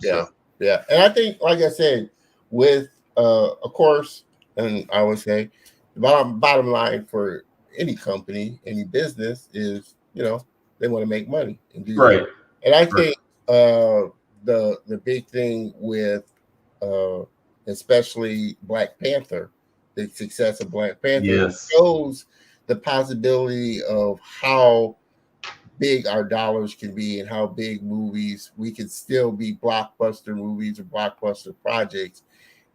S1: So. Yeah. And I think, like I said, with of course, and I would say the bottom line for any company, any business is, They want to make money and do
S2: Right.
S1: things. And I think the big thing with especially Black Panther, the success of Black Panther shows the possibility of how big our dollars can be and how big movies we can still be blockbuster movies or blockbuster projects.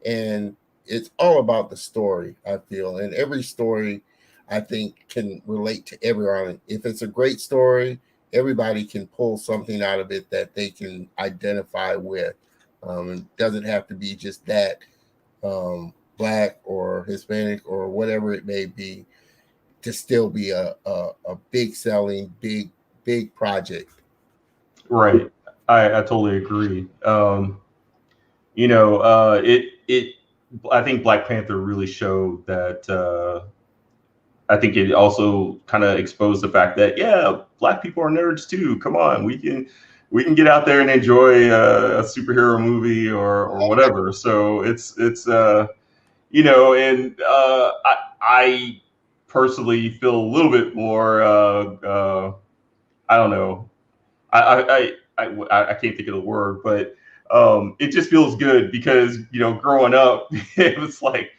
S1: And it's all about the story, I feel. And every story, I think, can relate to everyone. If it's a great story, everybody can pull something out of it that they can identify with. It doesn't have to be just that Black or Hispanic or whatever it may be to still be a big selling, big project.
S2: Right. I totally agree. I think Black Panther really showed that. I think it also kind of exposed the fact that Black people are nerds too. Come on, we can get out there and enjoy a superhero movie or whatever. So I personally feel a little bit more. I don't know. I can't think of the word, but it just feels good because growing up, it was like,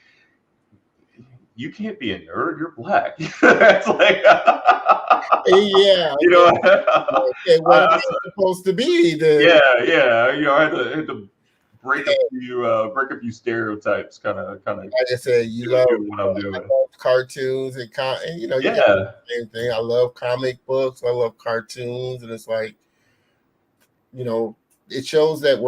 S2: you can't be a nerd. You're Black. It's like,
S1: what it's supposed to be.
S2: I had to break a few stereotypes, kind of.
S1: Like I said, you love what I'm doing. I love cartoons and you got the same thing. I love comic books. I love cartoons, and it's like, it shows that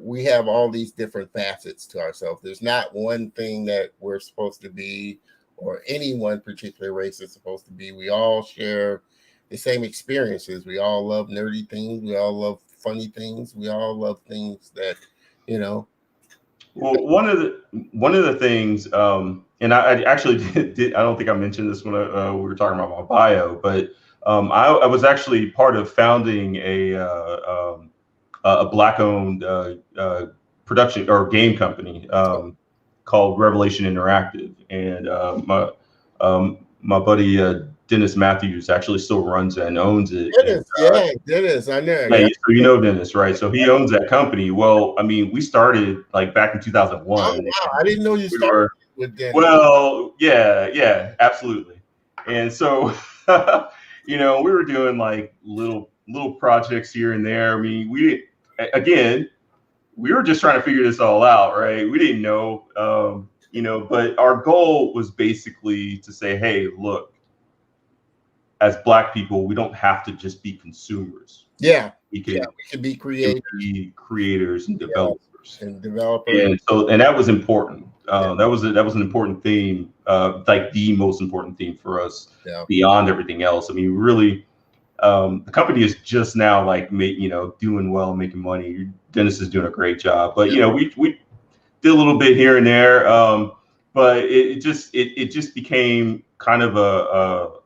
S1: we have all these different facets to ourselves. There's not one thing that we're supposed to be, or any one particular race is supposed to be. We all share the same experiences. We all love nerdy things. We all love funny things. We all love things that,
S2: Well, one of the things, and I actually did. I don't think I mentioned this when we were talking about my bio, but I was actually part of founding a Black-owned production or game company called Revelation Interactive, and my buddy Dennis Matthews actually still runs it and owns it.
S1: Dennis, I know.
S2: Yeah, so you know Dennis, right? So he owns that company. Well, I mean, we started like back in 2001.
S1: Oh, wow. I didn't know you started with Dennis.
S2: Well, yeah, absolutely. And so, we were doing like little projects here and there. I mean, we were just trying to figure this all out, right? We didn't know, but our goal was basically to say, hey, look, as Black people, we don't have to just be consumers.
S1: Yeah. We can be creators.
S2: And developers. And that was important. That was an important theme, like the most important theme for us beyond everything else. I mean, really, the company is just now like doing well, making money. Dennis is doing a great job, but we did a little bit here and there, but it just became kind of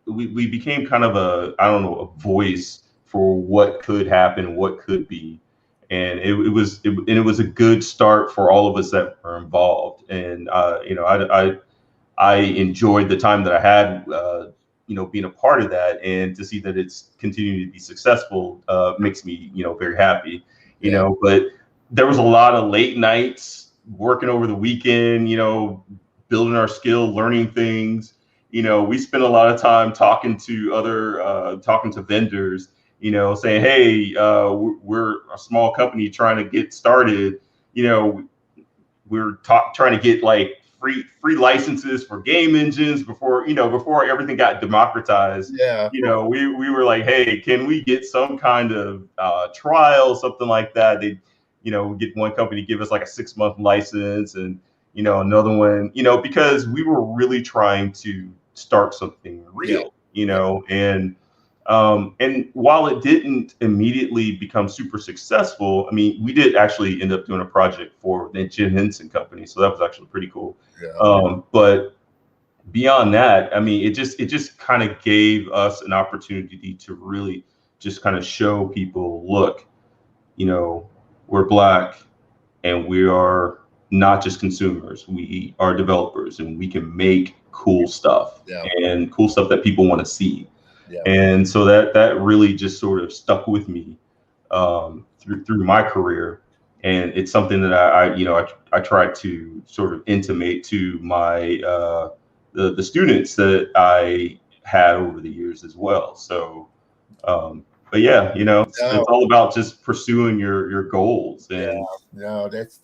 S2: we became kind of a voice for what could happen, what could be, and it was a good start for all of us that were involved. And I enjoyed the time that I had. Being a part of that, and to see that it's continuing to be successful makes me, very happy. But there was a lot of late nights working over the weekend, building our skill, learning things. We spent a lot of time talking to vendors, saying, hey, we're a small company trying to get started. We're trying to get like free licenses for game engines before everything got democratized. We were like, hey, can we get some kind of trial, something like that? They get one company give us like a 6-month license, and another one, because we were really trying to start something real. And while it didn't immediately become super successful, I mean, we did actually end up doing a project for the Jim Henson company, so that was actually pretty cool. But beyond that, I mean, it just kind of gave us an opportunity to really just kind of show people, look, we're Black, and we are not just consumers. We are developers, and we can make cool stuff and cool stuff that people want to see. And so that really just sort of stuck with me through my career. And it's something that I try to sort of intimate to my the students that I had over the years as well. So, but yeah, it's all about just pursuing your goals. And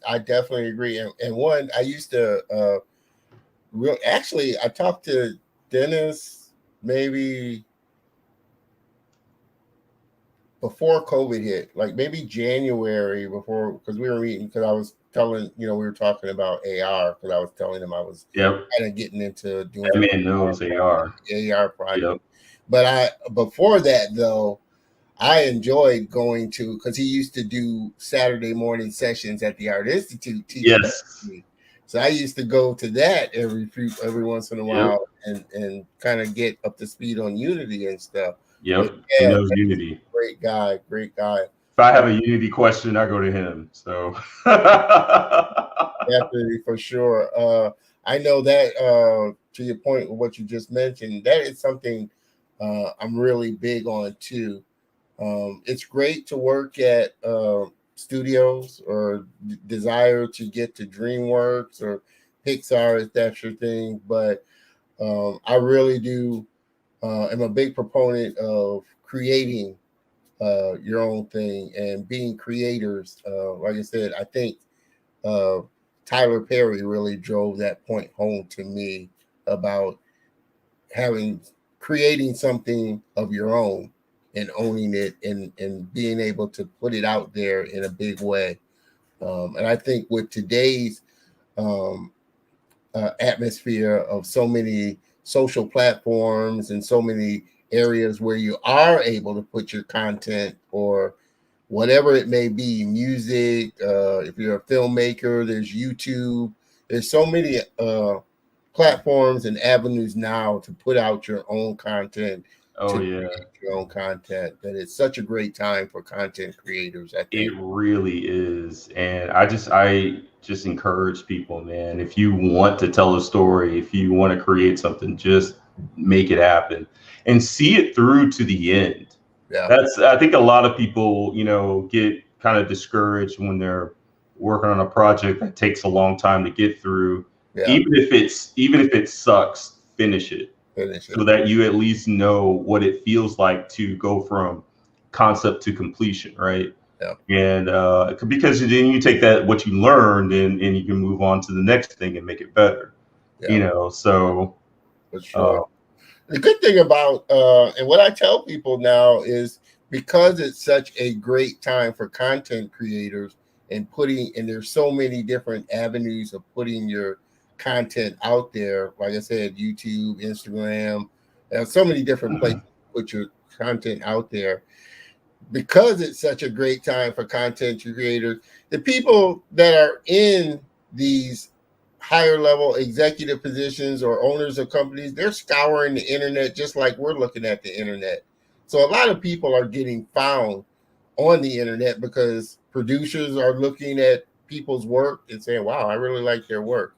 S1: I definitely agree. And one, I used to actually I talked to Dennis maybe before COVID hit, like maybe January before, because we were meeting, because I was telling, we were talking about AR, because I was telling him I was kind of getting into doing
S2: that man knows AR
S1: project. But before that though, I enjoyed going to, because he used to do Saturday morning sessions at the Art Institute teaching.
S2: Yes.
S1: So I used to go to that every once in a while and kind of get up to speed on Unity and stuff.
S2: Yep. He knows Unity.
S1: Great guy.
S2: If I have a Unity question, I go to him. So
S1: definitely, for sure. I know that to your point of what you just mentioned, that is something I'm really big on too. It's great to work at studios or desire to get to DreamWorks or Pixar if that's your thing. But I really do am a big proponent of creating your own thing and being creators. Like I said, I think Tyler Perry really drove that point home to me about creating something of your own and owning it and being able to put it out there in a big way. And I think with today's atmosphere of so many social platforms and so many areas where you are able to put your content or whatever it may be, music, if you're a filmmaker, there's YouTube, there's so many platforms and avenues now to put out your own content. Your own content, that it's such a great time for content creators. I think
S2: it really is. And I just encourage people, man, if you want to tell a story, if you want to create something, just make it happen and see it through to the end. I think a lot of people, get kind of discouraged when they're working on a project that takes a long time to get through. Even if it sucks, finish it. So that you at least know what it feels like to go from concept to completion, right? And because then you take what you learned and you can move on to the next thing and make it better. So
S1: for sure. The good thing about and what I tell people now is, because it's such a great time for content creators and there's so many different avenues of putting your content out there. Like I said, YouTube, Instagram, so many different places to put your content out there. Because it's such a great time for content creators, the people that are in these higher level executive positions or owners of companies, they're scouring the internet just like we're looking at the internet. So a lot of people are getting found on the internet because producers are looking at people's work and saying, wow, I really like their work,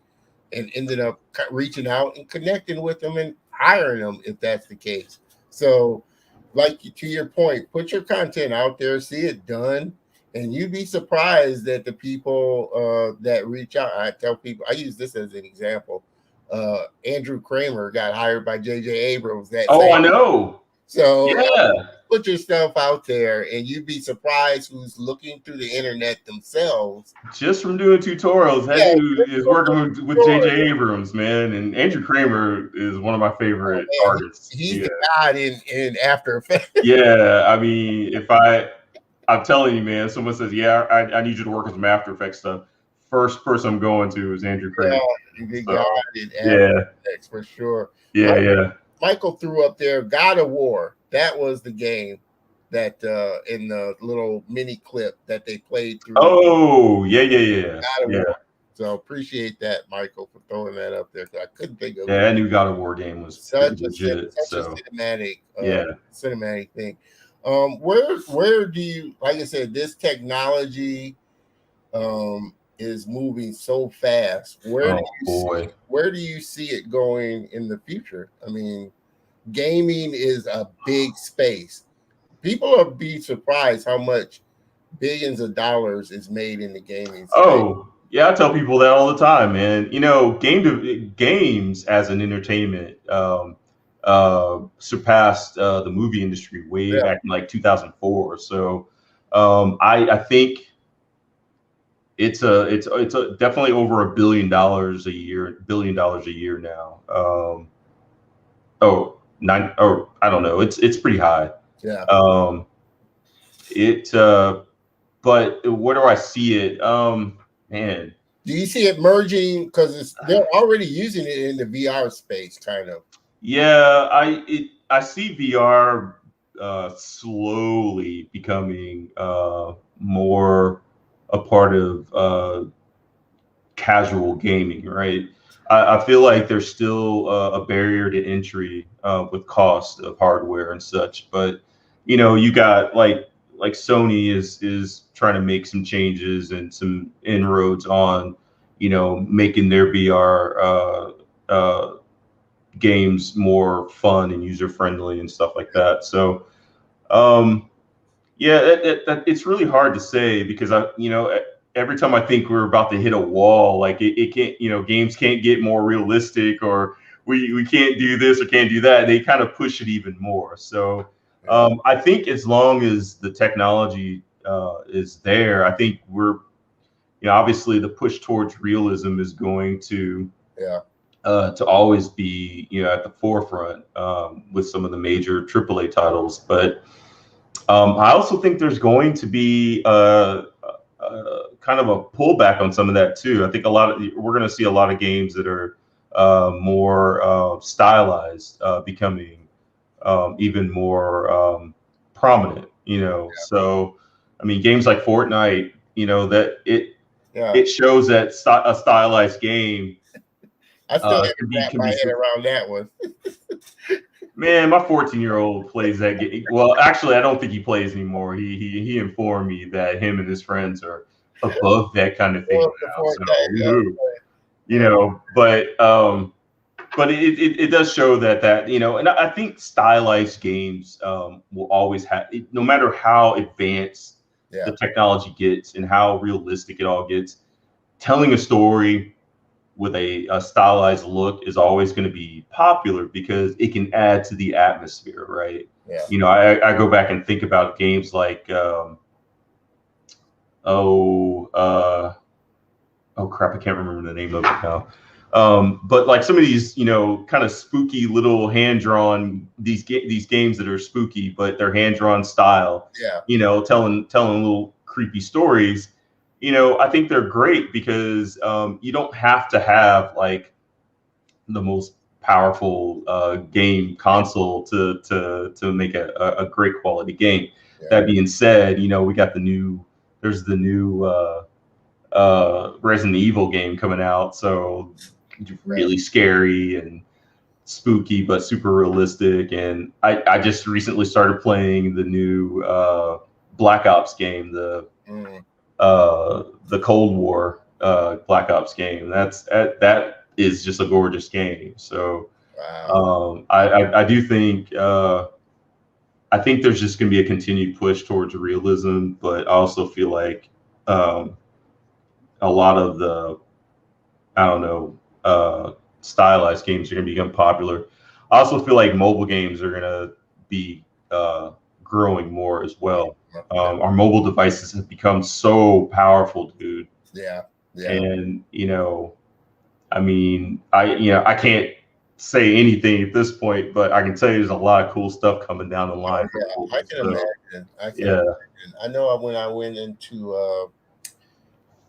S1: and ended up reaching out and connecting with them and hiring them if that's the case. So, like, to your point, put your content out there, see it done, and you'd be surprised that the people that reach out. I tell people, I use this as an example. Andrew Kramer got hired by J.J. Abrams.
S2: I know.
S1: So put your stuff out there, and you'd be surprised who's looking through the internet themselves.
S2: Just from doing tutorials, that dude is working with J.J. Abrams, man. And Andrew Kramer is one of my favorite artists.
S1: He's the god in After Effects.
S2: I mean, I'm telling you, man, someone says, I need you to work on some After Effects stuff. First person I'm going to is Andrew Kramer.
S1: The god in After Effects, for sure. Michael threw up there God of War. That was the game that in the little mini clip that they played through.
S2: God of
S1: War. So appreciate that, Michael, for throwing that up there. I couldn't think of
S2: that new God of War game was
S1: such
S2: legit.
S1: A cinematic thing. Where do you, like I said, this technology is moving so fast. Where do you see it going in the future? I mean, gaming is a big space. People are be surprised how much billions of dollars is made in the gaming space.
S2: Oh, yeah, I tell people that all the time, man. Games as an entertainment surpassed the movie industry way back in like 2004. So I think it's definitely over $1 billion a year, now. I don't know. It's pretty high.
S1: Yeah.
S2: But where do I see it? Man.
S1: Do you see it merging? Because they're already using it in the VR space, kind of.
S2: Yeah, I see VR slowly becoming more a part of casual gaming, right? I feel like there's still a barrier to entry with cost of hardware and such, but you got like Sony is trying to make some changes and some inroads on making their VR games more fun and user friendly and stuff like that. So yeah, it's really hard to say because every time I think we're about to hit a wall, like it can't, games can't get more realistic, or we can't do this or can't do that. They kind of push it even more. So I think as long as the technology is there, I think we're, obviously the push towards realism is going to always be, at the forefront with some of the major AAA titles. But I also think there's going to be kind of a pullback on some of that too. I think we're going to see a lot of games that are more stylized, becoming even more prominent. So I mean, games like Fortnite, that it shows that a stylized game.
S1: I still haven't wrapped my head around that one.
S2: Man, my 14-year-old plays that game. Well, actually, I don't think he plays anymore. He informed me that him and his friends are above that kind of thing now. So, but it does show that and I think stylized games will always have, no matter how advanced the technology gets and how realistic it all gets, telling a story with a stylized look is always going to be popular because it can add to the atmosphere, right?
S1: Yeah.
S2: I go back and think about games like oh crap, I can't remember the name of it now. But like some of these, kind of spooky little hand-drawn these games that are spooky, but they're hand-drawn style.
S1: Yeah.
S2: Telling little creepy stories. I think they're great because you don't have to have like the most powerful game console to make a great quality game. Yeah. That being said, we got there's the new Resident Evil game coming out, so really scary and spooky but super realistic. And I just recently started playing the new Black Ops game, the Cold War Black Ops game. That is just a gorgeous game. So I do think I think there's just going to be a continued push towards realism, but I also feel like a lot of the stylized games are going to become popular. I also feel like mobile games are going to be growing more as well. Our mobile devices have become so powerful, dude.
S1: Yeah.
S2: And I mean, I can't say anything at this point, but I can tell you there's a lot of cool stuff coming down the line.
S1: I can imagine. Imagine. I know when I went into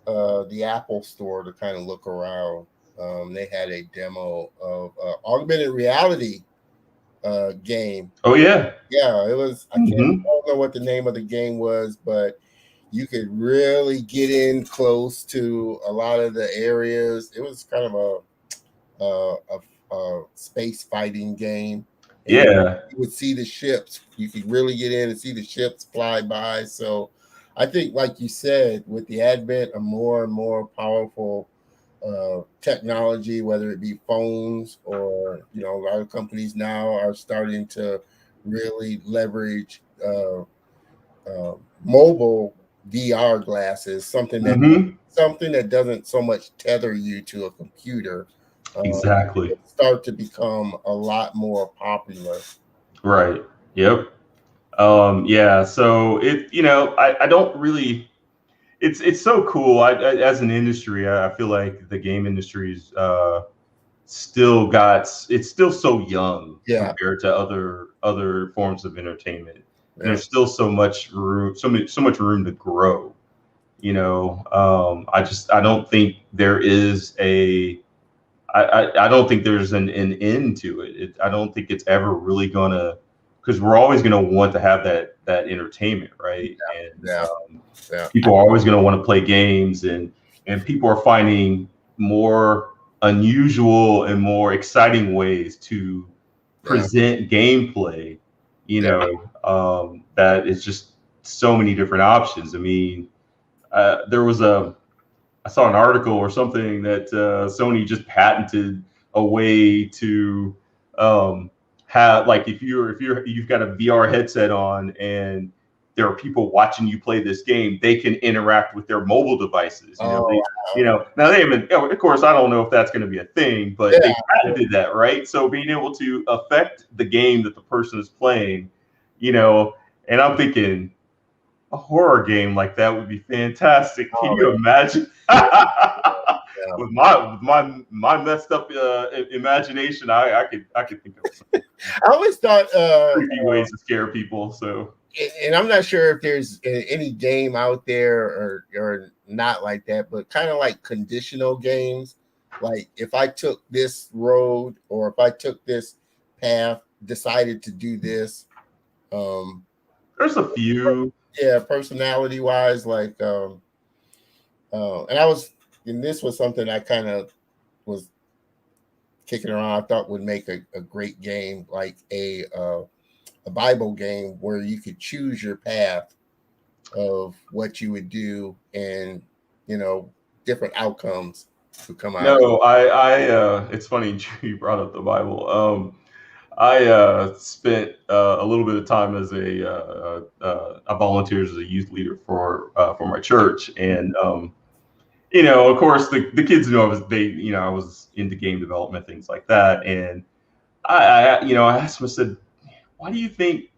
S1: the Apple store to kind of look around, they had a demo of augmented reality game.
S2: Oh yeah.
S1: Yeah, it was. I don't know what the name of the game was, but you could really get in close to a lot of the areas. It was kind of a space fighting game. And you would see the ships. You could really get in and see the ships fly by. So I think, like you said, with the advent of more and more powerful technology, whether it be phones or, a lot of companies now are starting to really leverage mobile VR glasses, something that doesn't so much tether you to a computer.
S2: Exactly.
S1: Start to become a lot more popular.
S2: Right. Yep. Yeah. So I don't really. It's so cool. As an industry, I feel like the game industry's it's still so young compared to other forms of entertainment. And there's still so much room, so much room to grow. I don't think there is I don't think there's an end to it. I don't think it's ever really gonna, because we're always gonna want to have that entertainment, right? People are always gonna want to play games, and people are finding more unusual and more exciting ways to present gameplay. That is just so many different options. I mean, I saw an article or something that Sony just patented a way to have, like, if you've got a VR headset on and there are people watching you play this game, they can interact with their mobile devices. Now they haven't. Of course, I don't know if that's going to be a thing, but they patented that, right? So being able to affect the game that the person is playing, and I'm thinking, a horror game like that would be fantastic. Can you imagine? With my messed up imagination, I could think of some
S1: I always thought
S2: creepy ways to scare people. So,
S1: and I'm not sure if there's any game out there or not like that, but kind of like conditional games. Like if I took this road or if I took this path, decided to do this.
S2: There's a few.
S1: Yeah, personality wise, like and this was something I kind of was kicking around. I thought would make a great game, like a Bible game where you could choose your path of what you would do, and different outcomes would come out.
S2: No, it's funny you brought up the Bible. I spent a little bit of time as I volunteered as a youth leader for my church, and of course, the kids knew I was into game development, things like that, and I asked them, I said, why do you think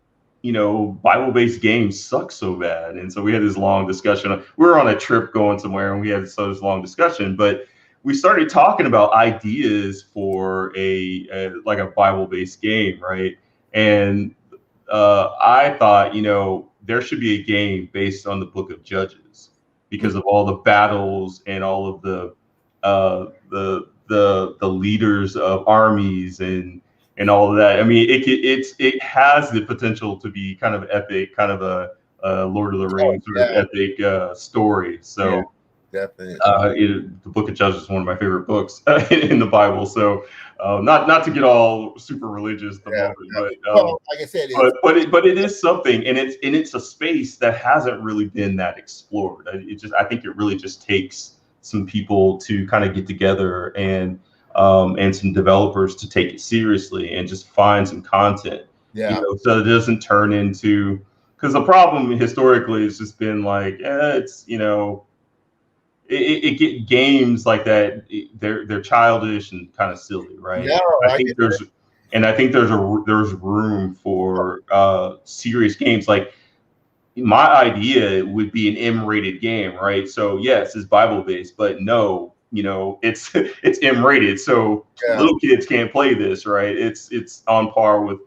S2: Bible-based games suck so bad? And so we had this long discussion. We were on a trip going somewhere, and we had this long discussion, but we started talking about ideas for a Bible-based game, right? And I thought, there should be a game based on the Book of Judges because of all the battles and all of the leaders of armies and all of that. I mean, it has the potential to be kind of epic, kind of a Lord of the Rings sort of epic story. So.
S1: Yeah, definitely.
S2: The Book of Judges is one of my favorite books in the Bible. So, not to get all super religious at the moment, but
S1: like I said,
S2: but it is something, and it's a space that hasn't really been that explored. I think it really just takes some people to kind of get together and some developers to take it seriously and just find some content. So it doesn't turn into, because the problem historically has just been like, it's it get games like that. They're childish and kind of silly, right?
S1: No,
S2: I think there's room for serious games. Like, my idea would be an M-rated game, right? So yes, it's Bible based, but no, it's M-rated, so little kids can't play this, right? It's on par with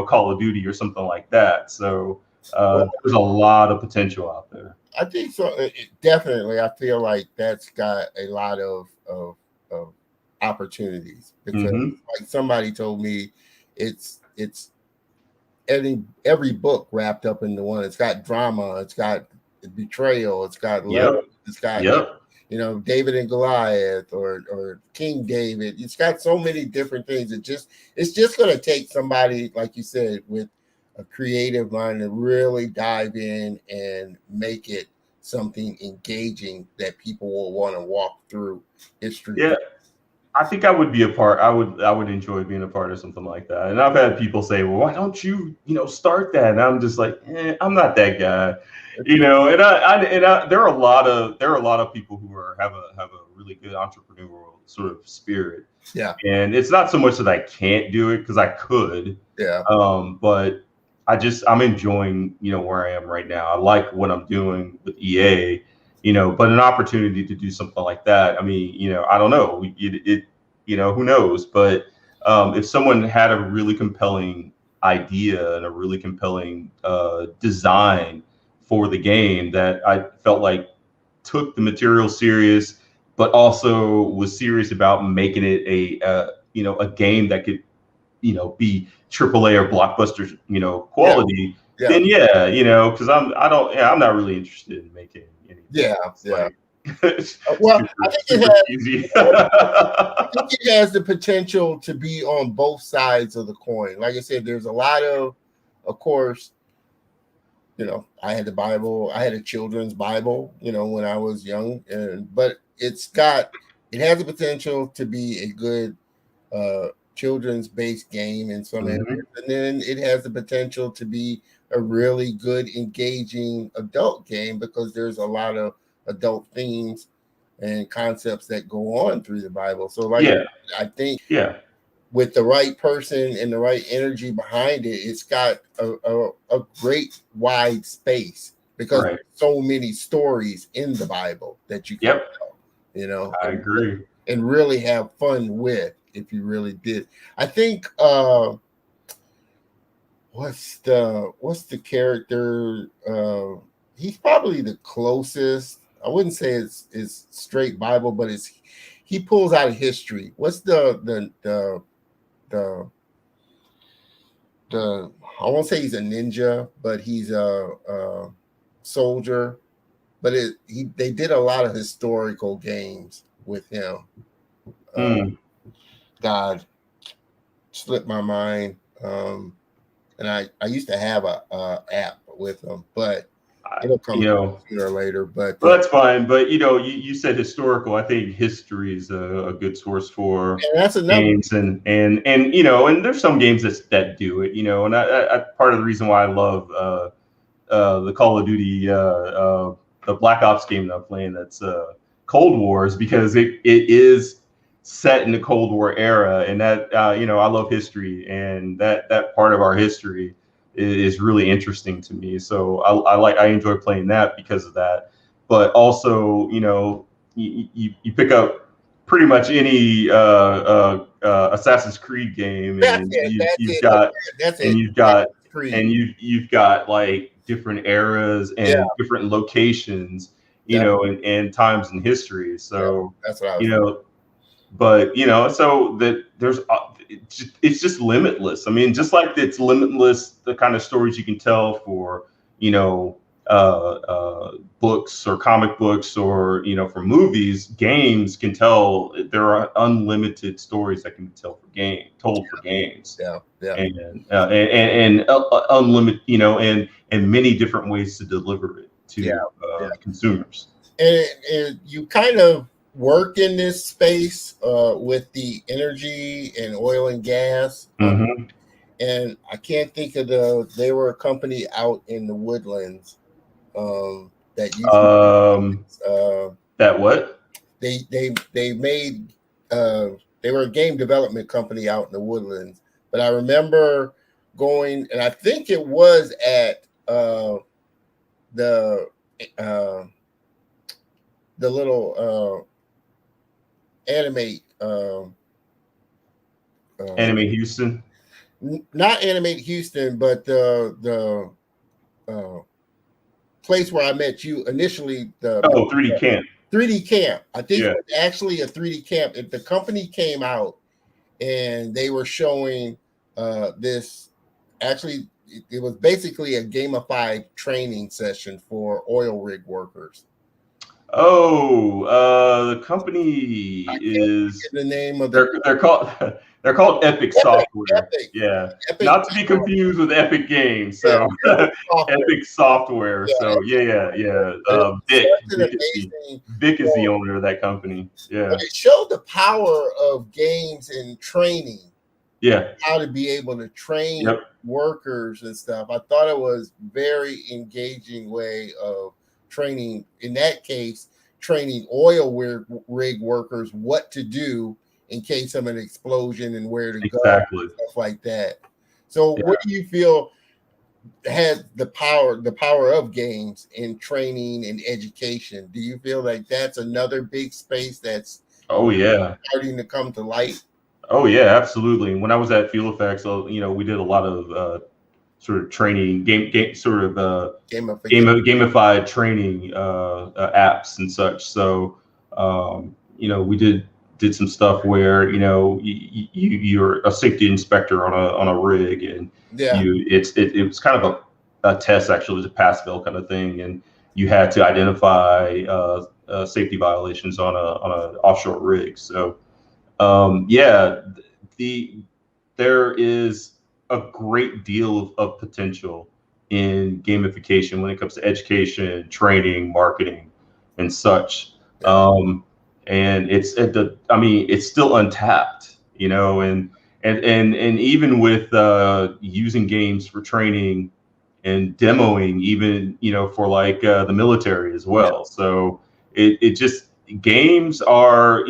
S2: Call of Duty or something like that. So there's a lot of potential out there.
S1: I think so. Definitely, I feel like that's got a lot of opportunities because, like somebody told me, it's every book wrapped up into one. It's got drama, it's got betrayal, it's got love, it's got David and Goliath or King David. It's got so many different things. It's just going to take somebody, like you said, with a creative mind to really dive in and make it something engaging that people will want to walk through history.
S2: Yeah. I think I would be a part. I would enjoy being a part of something like that. And I've had people say, "Well, why don't you, start that?" And I'm just like, I'm not that guy, And there are a lot of people who have a really good entrepreneurial sort of spirit.
S1: Yeah.
S2: And it's not so much that I can't do it, because I could.
S1: Yeah.
S2: But I'm enjoying, where I am right now. I like what I'm doing with EA. But an opportunity to do something like that. I mean, I don't know. Who knows? But if someone had a really compelling idea and a really compelling design for the game that I felt like took the material serious, but also was serious about making it a game that could, be AAA or blockbuster, quality.
S1: Yeah.
S2: Then because I'm not really interested in making anything.
S1: Yeah.
S2: Like,
S1: well, I think I
S2: think
S1: it has the potential to be on both sides of the coin. Like I said, there's a lot of course, I had the Bible. I had a children's Bible, when I was young, but it has the potential to be a good children's based game in some areas, and then it has the potential to be a really good engaging adult game, because there's a lot of adult themes and concepts that go on through the Bible. So I think with the right person and the right energy behind it, it's got a great wide space, because there's so many stories in the Bible that you can tell,
S2: I agree,
S1: and really have fun with, if you really did. I think what's the character? He's probably the closest. I wouldn't say it's straight Bible, but he pulls out of history. What's the I won't say he's a ninja, but he's a soldier. But they did a lot of historical games with him. God, slipped my mind. And I used to have a app with them, but it'll come sooner or later. But
S2: that's fine. But you said historical. I think history is a good source for games, and there's some games that do it. And I part of the reason why I love the Call of Duty, the Black Ops game that I'm playing, that's Cold War, is because it is set in the Cold War era, and that I love history, and that part of our history is really interesting to me. So I enjoy playing that because of that. But also, you pick up pretty much any Assassin's Creed game, and you've got like different eras and different locations, and times in history. So
S1: that's what I was
S2: but so that there's it's just limitless. I mean, just like it's limitless the kind of stories you can tell for books or comic books, or for movies. Games can tell. There are unlimited stories that can be told for games. And unlimited, and many different ways to deliver it to consumers.
S1: And you kind of work in this space with the energy and oil and gas. And I can't think of they were a company out in the Woodlands that used
S2: that what?
S1: They made they were a game development company out in the Woodlands. But I remember going, and I think it was at the little Animate
S2: Animate Houston,
S1: not Animate Houston, but the place where I met you initially.
S2: 3D Camp.
S1: 3D Camp. I think it was actually a 3D Camp. If the company came out and they were showing this, actually, it was basically a gamified training session for oil rig workers.
S2: The company is
S1: the name of
S2: they're called they're called Epic Software.
S1: Epic.
S2: Yeah,
S1: Epic.
S2: not to be confused with Epic Games.
S1: Yeah,
S2: So
S1: Epic Software.
S2: Epic Software.
S1: Yeah,
S2: So yeah. Vic
S1: such an amazing.
S2: Vic is the owner of that company. Yeah,
S1: but it showed the power of games in training.
S2: Yeah.
S1: How to be able to train
S2: Yep.
S1: workers and stuff. I thought it was very engaging way of training. In that case, training oil rig workers what to do in case of an explosion and where to go,
S2: Exactly.
S1: stuff like that. So, what do you feel has the power of games in training and education? Do you feel like that's another big space that's starting to come to light?
S2: Oh yeah, absolutely. When I was at Fuel Effects, we did a lot of sort of training, gamified training apps and such. So we did some stuff where you're a safety inspector on a rig, and it was kind of a test, actually. It was a pass fail kind of thing, and you had to identify safety violations on a offshore rig. So there is a great deal of potential in gamification when it comes to education, training, marketing, and such. And it's still untapped, and even with using games for training and demoing, even for like the military as well. So it just games are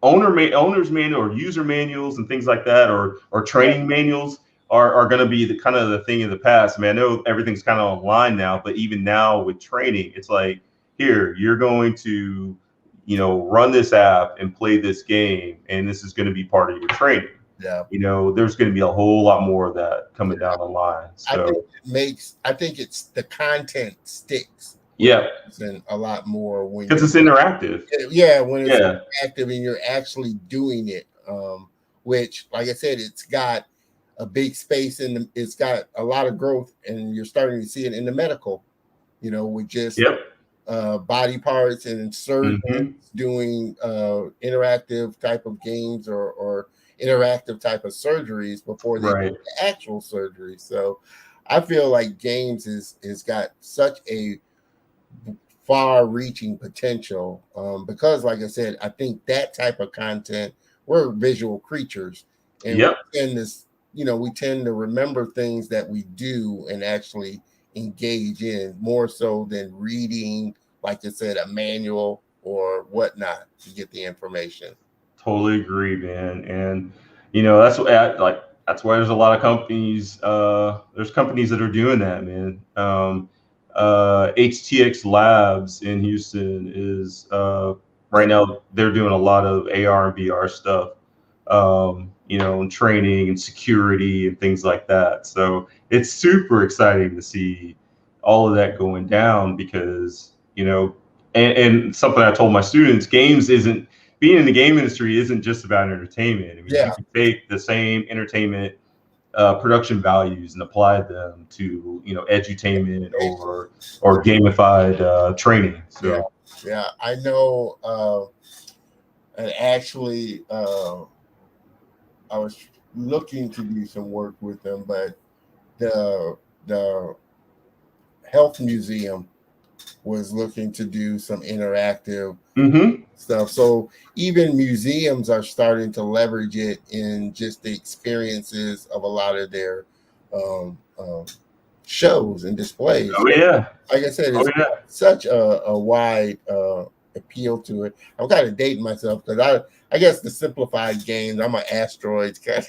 S2: owner's manual or user manuals and things like that, or training manuals are going to be the kind of the thing in the past. I mean, I know everything's kind of online now, but even now with training, it's like, here, you're going to, run this app and play this game, and this is going to be part of your training.
S1: Yeah.
S2: There's going to be a whole lot more of that coming down the line. So
S1: I think it's the content sticks. And a lot more when
S2: it's interactive.
S1: Yeah, when it's interactive and you're actually doing it. Which, like I said, it's got a big space it's got a lot of growth, and you're starting to see it in the medical, with just body parts and surgeons doing interactive type of games or interactive type of surgeries before they do the actual surgery. So I feel like games is got such a far-reaching potential because, like I said, I think that type of content, we're visual creatures, and we tend to remember things that we do and actually engage in more so than reading, like I said, a manual or whatnot to get the information.
S2: Totally agree, man. And that's why there's a lot of companies. There's companies that are doing that, man. HTX Labs in Houston is right now they're doing a lot of AR and VR stuff, and training and security and things like that. So it's super exciting to see all of that going down because, and something I told my students, being in the game industry isn't just about entertainment. I mean, you can take the same entertainment production values and apply them to edutainment or gamified training. So
S1: I know. And actually, I was looking to do some work with them, but the health museum was looking to do some interactive stuff. So even museums are starting to leverage it in just the experiences of a lot of their shows and displays.
S2: Oh yeah.
S1: Like I said, it's such a wide appeal to it. I'm kind of dating myself because I guess the simplified games, I'm an asteroids kind of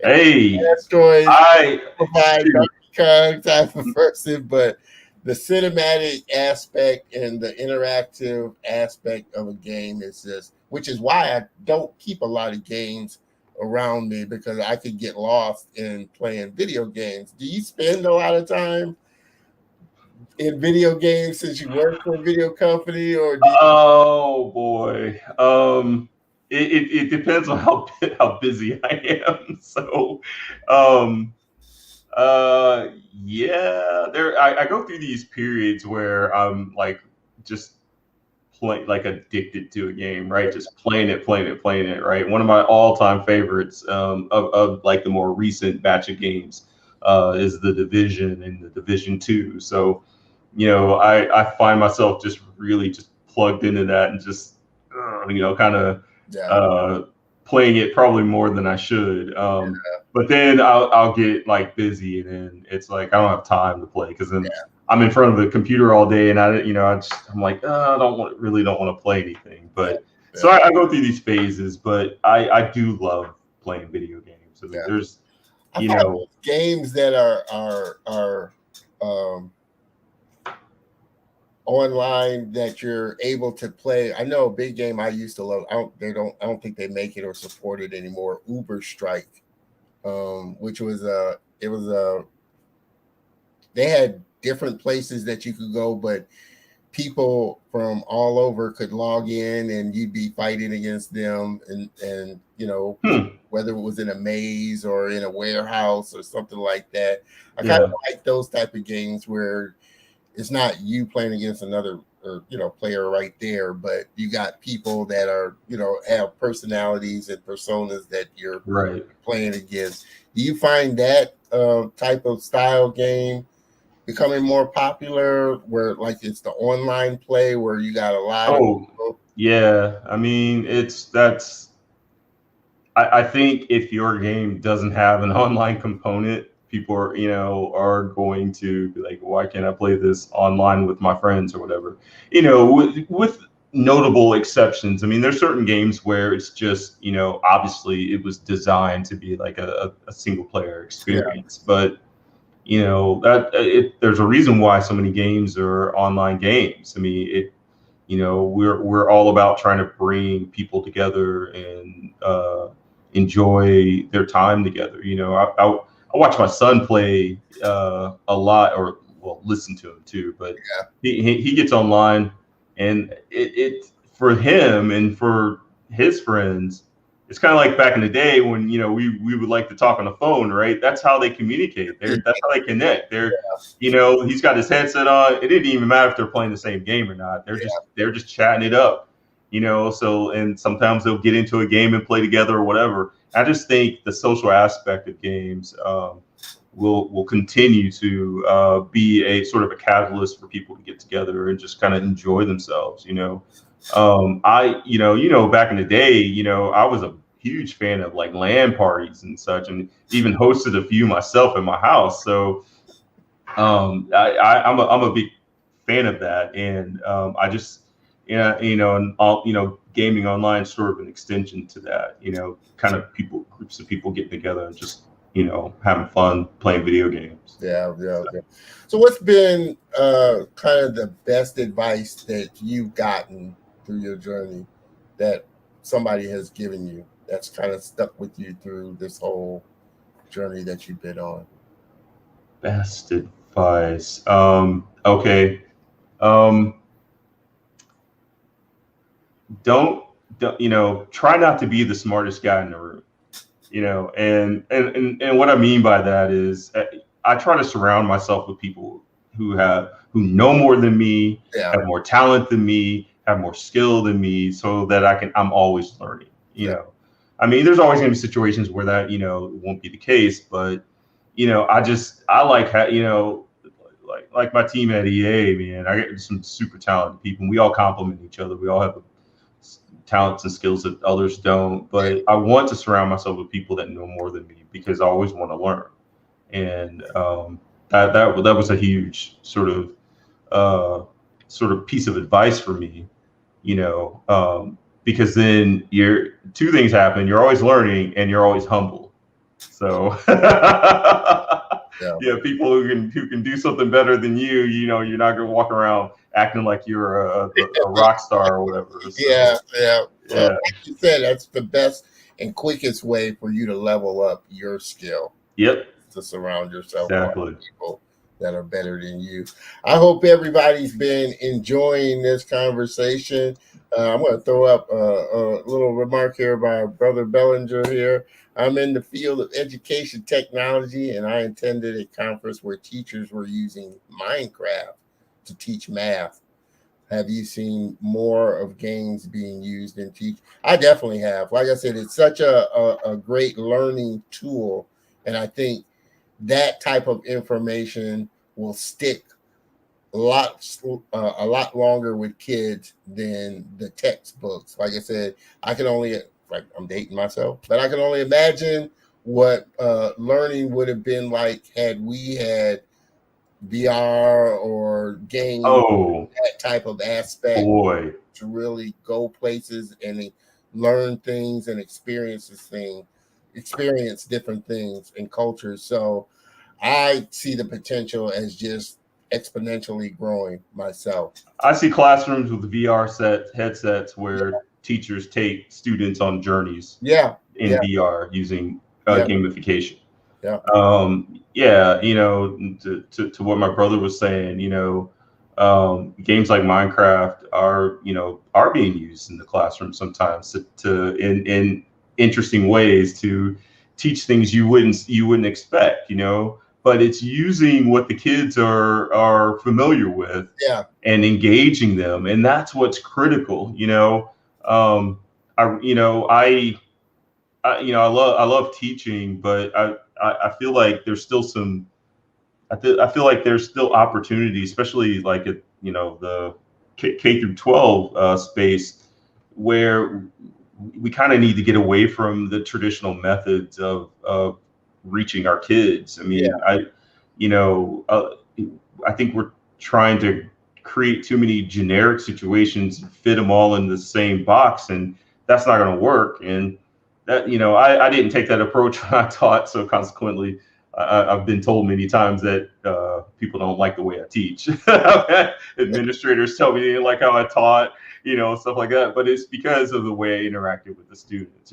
S2: asteroids
S1: simplified type of person, but the cinematic aspect and the interactive aspect of a game is just, which is why I don't keep a lot of games around me, because I could get lost in playing video games. Do you spend a lot of time in video games since you work for a video company, or
S2: oh boy, it depends on how busy I am. So Yeah. I go through these periods where I'm like just like addicted to a game, right? Just playing it, right? One of my all-time favorites of like the more recent batch of games is the Division and the Division 2. So, I find myself just really just plugged into that and just kind of playing it probably more than I should. But then I'll get like busy, and then it's like I don't have time to play because then I'm in front of the computer all day, and I'm like, I don't want to play anything. But so I go through these phases, but I do love playing video games. I mean, there's
S1: games that are online that you're able to play. I know a big game I used to love. I don't think they make it or support it anymore. Uber Strike, which was they had different places that you could go, but people from all over could log in and you'd be fighting against them, and whether it was in a maze or in a warehouse or something like that. I kind of like those type of games where it's not you playing against another player right there, but you got people that are have personalities and personas that you're playing against. Do you find that type of style game becoming more popular, where like it's the online play where you got a lot of people?
S2: Yeah, I mean I think if your game doesn't have an online component, people are going to be like, why can't I play this online with my friends or whatever? With notable exceptions. I mean, there's certain games where it's just, obviously it was designed to be like a single player experience, but there's a reason why so many games are online games. I mean, we're all about trying to bring people together and enjoy their time together. I watch my son play a lot, or listen to him too. But he gets online, and it for him and for his friends, it's kind of like back in the day when we would like to talk on the phone, right? That's how they communicate. That's how they connect. He's got his headset on. It didn't even matter if they're playing the same game or not. They're just chatting it up. So, and sometimes they'll get into a game and play together or whatever. I just think the social aspect of games will continue to be a sort of a catalyst for people to get together and just kind of enjoy themselves. Back in the day, I was a huge fan of like LAN parties and such, and even hosted a few myself in my house. So I'm a big fan of that, and I just and all gaming online is sort of an extension to that. Kind of groups of people getting together and just having fun playing video games.
S1: Yeah. So what's been kind of the best advice that you've gotten through your journey that somebody has given you that's kind of stuck with you through this whole journey that you've been on?
S2: Best advice. Okay. Don't try not to be the smartest guy in the room. And what I mean by that is I try to surround myself with people who know more than me, have more talent than me, have more skill than me, so that I'm always learning. I mean, there's always going to be situations where that won't be the case, but I like my team at EA, man. I get some super talented people, and we all complement each other. We all have talents and skills that others don't, but I want to surround myself with people that know more than me because I always want to learn. And that was a huge sort of piece of advice for me, because then two things happen: you're always learning and you're always humble. So people who can do something better than you, you're not going to walk around acting like you're a rock star or whatever. So,
S1: yeah. Well, like you said, that's the best and quickest way for you to level up your skill.
S2: Yep.
S1: To surround yourself with people that are better than you. I hope everybody's been enjoying this conversation. I'm going to throw up a little remark here by Brother Bellinger here. I'm in the field of education technology, and I attended a conference where teachers were using Minecraft to teach math. Have you seen more of games being used in teach? I definitely have. Like I said, it's such a great learning tool, and I think that type of information will stick a lot longer with kids than the textbooks. Like I said, I'm dating myself, but I can only imagine what learning would have been like had we had VR or game, that type of aspect to really go places and learn things and experience different things and cultures. So I see the potential as just exponentially growing myself.
S2: I see classrooms with VR headsets where teachers take students on journeys in VR using gamification. To what my brother was saying, games like Minecraft are being used in the classroom sometimes in interesting ways to teach things you wouldn't expect, but it's using what the kids are familiar with and engaging them, and that's what's critical. I love teaching, but I feel like there's still I feel like there's still opportunity, especially like at the K through 12 space, where we kind of need to get away from the traditional methods of reaching our kids. I mean, I think we're trying to create too many generic situations and fit them all in the same box, and that's not going to work. And that, I didn't take that approach when I taught, so consequently, I've been told many times that people don't like the way I teach. Administrators tell me they didn't like how I taught, stuff like that. But it's because of the way I interacted with the students.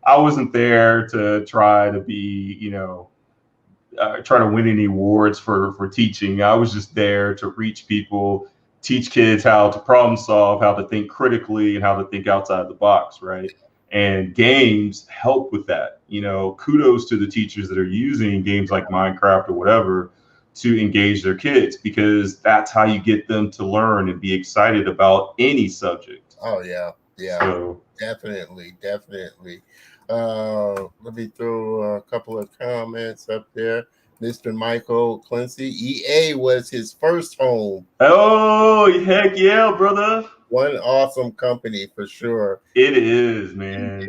S2: I wasn't there to try to be, try to win any awards for teaching. I was just there to reach people, teach kids how to problem solve, how to think critically, and how to think outside the box, right? And games help with that. Kudos to the teachers that are using games like Minecraft or whatever to engage their kids, because that's how you get them to learn and be excited about any subject.
S1: Oh yeah, so, definitely. Let me throw a couple of comments up there. Mr. Michael Clancy, EA was his first home.
S2: Oh, heck yeah, brother.
S1: One awesome company for sure.
S2: It is, man.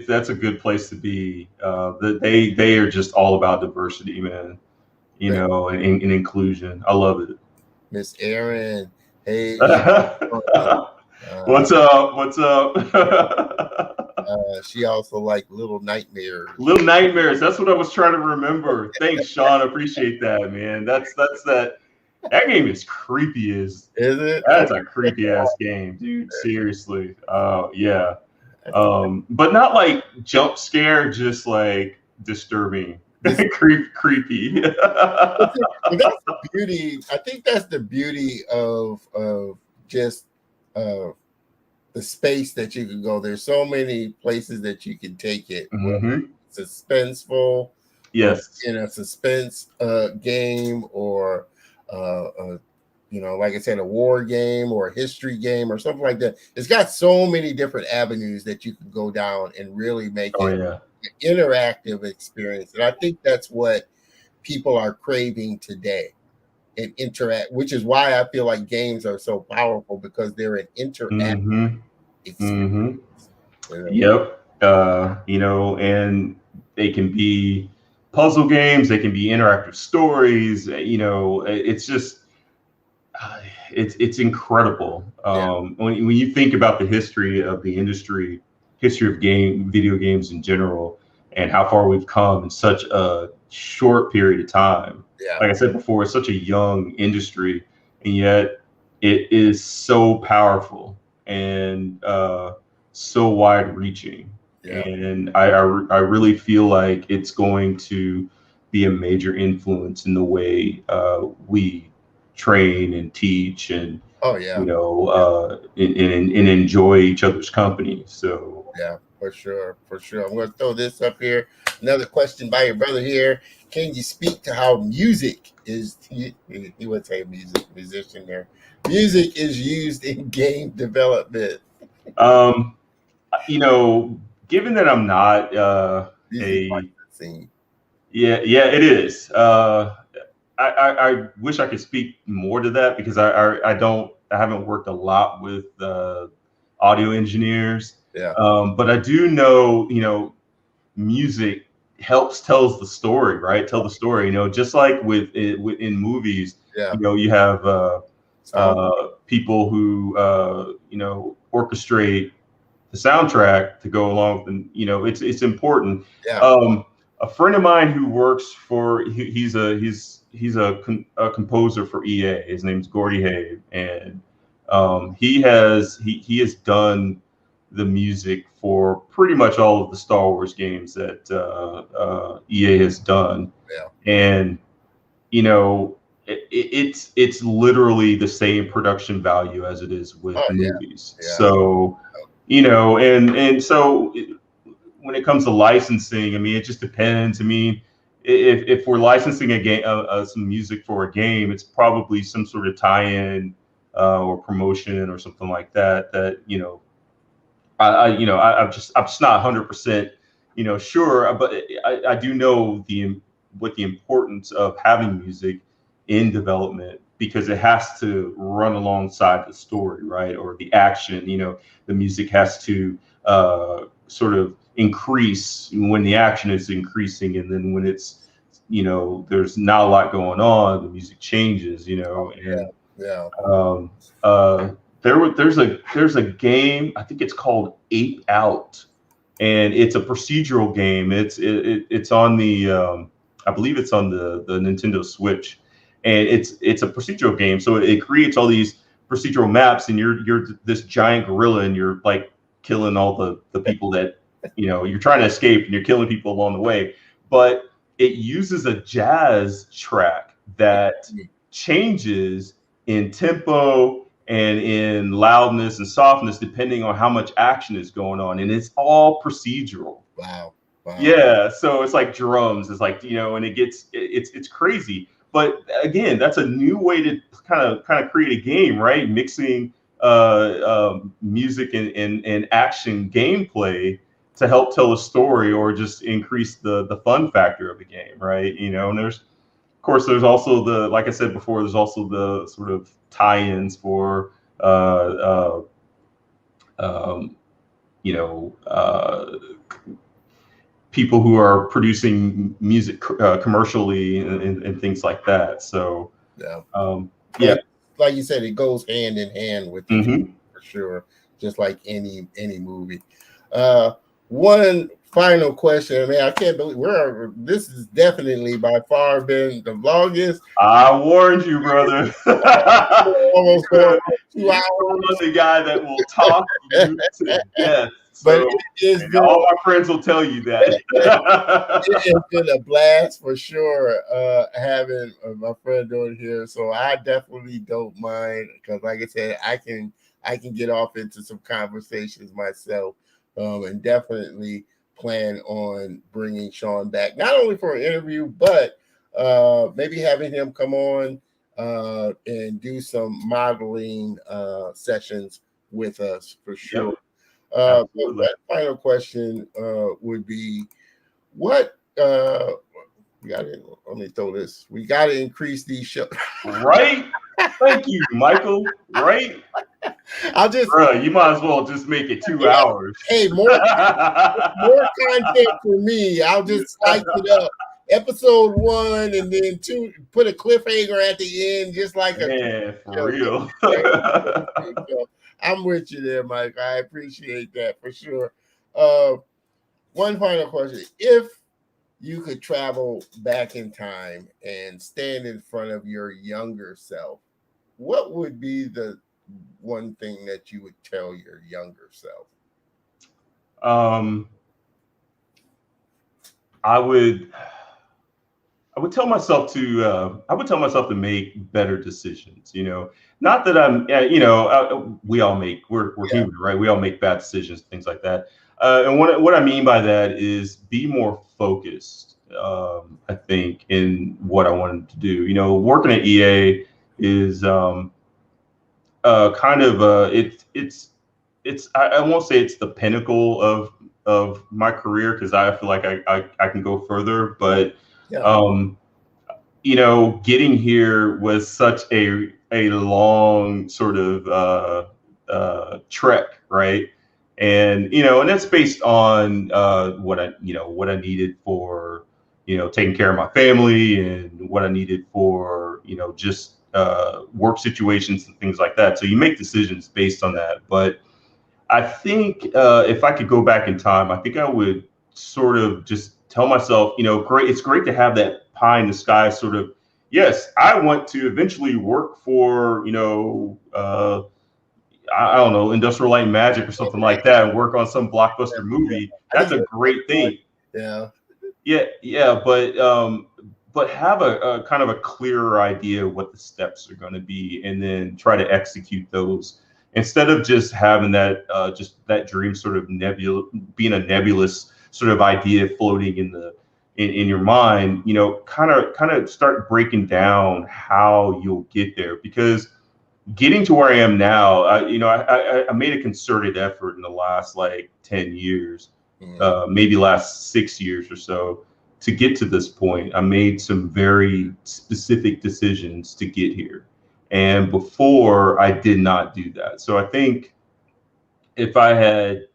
S2: That's a good place to be. They are just all about diversity, man. And inclusion. I love it.
S1: Miss Erin, hey.
S2: What's up?
S1: She also liked Little Nightmares.
S2: Little Nightmares. That's what I was trying to remember. Thanks, Sean. I appreciate that, man. That's that. That game is creepy as.
S1: Is it?
S2: That's a creepy ass game, dude. Seriously. Yeah. But not like jump scare, just like disturbing. Creepy.
S1: That's the beauty. I think that's the beauty of just the space that you can go. There's so many places that you can take it.
S2: Mm-hmm.
S1: Suspenseful.
S2: Yes.
S1: In a suspense game, or like I said, a war game or a history game or something like that. It's got so many different avenues that you can go down and really make an interactive experience. And I think that's what people are craving today. And interact, which is why I feel like games are so powerful, because they're an interactive experience.
S2: Yep. And they can be puzzle games, they can be interactive stories. It's just it's incredible. When you think about the history of the industry, history of video games in general, and how far we've come in such a short period of time. Like I said before, it's such a young industry, and yet it is so powerful and so wide-reaching. And I really feel like it's going to be a major influence in the way we train and teach and
S1: Oh yeah.
S2: And enjoy each other's company. So
S1: yeah, for sure. I'm going to throw this up here. Another question by your brother here. Can you speak to how music is? He would say musician there. Music is used in game development.
S2: Given that I'm not
S1: Music
S2: a yeah, it is. I wish I could speak more to that because I haven't worked a lot with audio engineers.
S1: Yeah.
S2: But I do know, music tells the story, right? Tell the story, just like in movies,
S1: Yeah.
S2: you have people who orchestrate the soundtrack to go along, and it's important.
S1: Yeah.
S2: A friend of mine who works for he's a composer for EA. His name's Gordy Hay, and he has done the music for pretty much all of the Star Wars games that EA has done.
S1: Yeah.
S2: And it's literally the same production value as it is with movies.
S1: Yeah.
S2: So and so when it comes to licensing, I mean, it just depends. I mean, if we're licensing a game, some music for a game, it's probably some sort of tie-in or promotion or something like that. I'm just not 100% sure, but I do know what the importance of having music in development, because it has to run alongside the story, right, or the action. The music has to sort of increase when the action is increasing, and then when it's there's not a lot going on, the music changes. And
S1: Yeah.
S2: um, there's a game, I think it's called Eight Out, and it's a procedural game. It's on the I believe it's on the Nintendo Switch, and it's a procedural game. So it creates all these procedural maps, and you're this giant gorilla, and you're like killing all the people that you're trying to escape, and you're killing people along the way. But it uses a jazz track that changes in tempo and in loudness and softness depending on how much action is going on, and it's all procedural.
S1: Wow.
S2: Yeah, so it's like drums. It's like and it's crazy. But again, that's a new way to kind of create a game, right? Mixing music and action gameplay to help tell a story or just increase the fun factor of the game, right? And of course, there's also like I said before, there's also the sort of tie-ins for, um, you know, people who are producing music commercially and things like that. So, yeah,
S1: like you said, it goes hand in hand with the
S2: mm-hmm.
S1: for sure, just like any movie. One final question. I mean, I can't believe this is definitely by far been the longest.
S2: I warned you, brother.
S1: Almost 2 hours.
S2: The guy that will talk you to death. So, all my friends will tell you that.
S1: It's been a blast for sure having my friend on here. So I definitely don't mind, because like I said, I can get off into some conversations myself, and definitely plan on bringing Sean back, not only for an interview, but maybe having him come on and do some modeling sessions with us for sure.
S2: Yep.
S1: But final question would be, what we got to, let me throw this. We got to increase these shows.
S2: Right? Thank you, Michael. Right?
S1: I'll just,
S2: you might as well just make it 2 hours.
S1: Hey, more content for me. I'll just slice it up. Episode 1 and then 2, put a cliffhanger at the end, just like
S2: for real.
S1: I'm with you there, Mike. I appreciate that for sure. One final question. If you could travel back in time and stand in front of your younger self, what would be the one thing that you would tell your younger self?
S2: I would I would tell myself to make better decisions. Not that I'm, we all we're human, right? We all make bad decisions, things like that. And what I mean by that is be more focused. I think in what I wanted to do. Working at EA is kind of I won't say it's the pinnacle of my career because I feel like I can go further, but getting here was such a long sort of trek, right? And that's based on what I needed for taking care of my family and what I needed for just work situations and things like that. So you make decisions based on that. But I think if I could go back in time, I think I would sort of just tell myself, great. It's great to have that pie in the sky sort of. Yes, I want to eventually work for I don't know, Industrial Light and Magic or something like that, and work on some blockbuster movie. That's a great thing. Yeah, but have a kind of a clearer idea of what the steps are going to be, and then try to execute those instead of just having that dream sort of being a nebulous sort of idea floating in your mind. Kind of start breaking down how you'll get there, because getting to where I am now, I made a concerted effort in the last like 10 years, maybe last 6 years or so, to get to this point. I made some very specific decisions to get here. And before, I did not do that. So I think if I had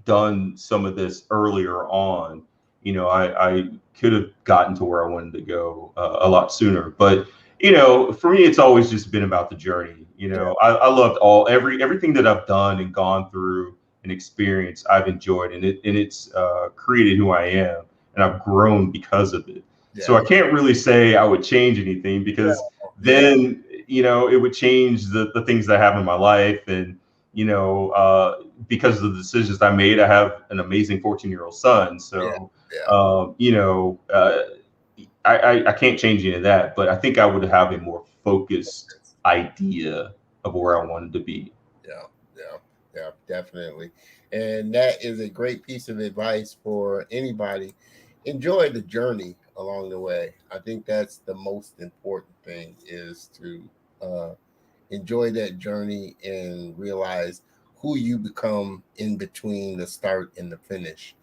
S2: done some of this earlier on, I could have gotten to where I wanted to go a lot sooner. But for me, it's always just been about the journey. I loved everything that I've done and gone through and experienced. I've enjoyed, and it's created who I am, and I've grown because of it. So I can't really say I would change anything, because then it would change the things that I have in my life. And because of the decisions I made, I have an amazing 14-year-old son. So I can't change any of that, but I think I would have a more focused idea of where I wanted to be.
S1: Yeah, definitely. And that is a great piece of advice for anybody. Enjoy the journey along the way. I think that's the most important thing, is to enjoy that journey and realize who you become in between the start and the finish.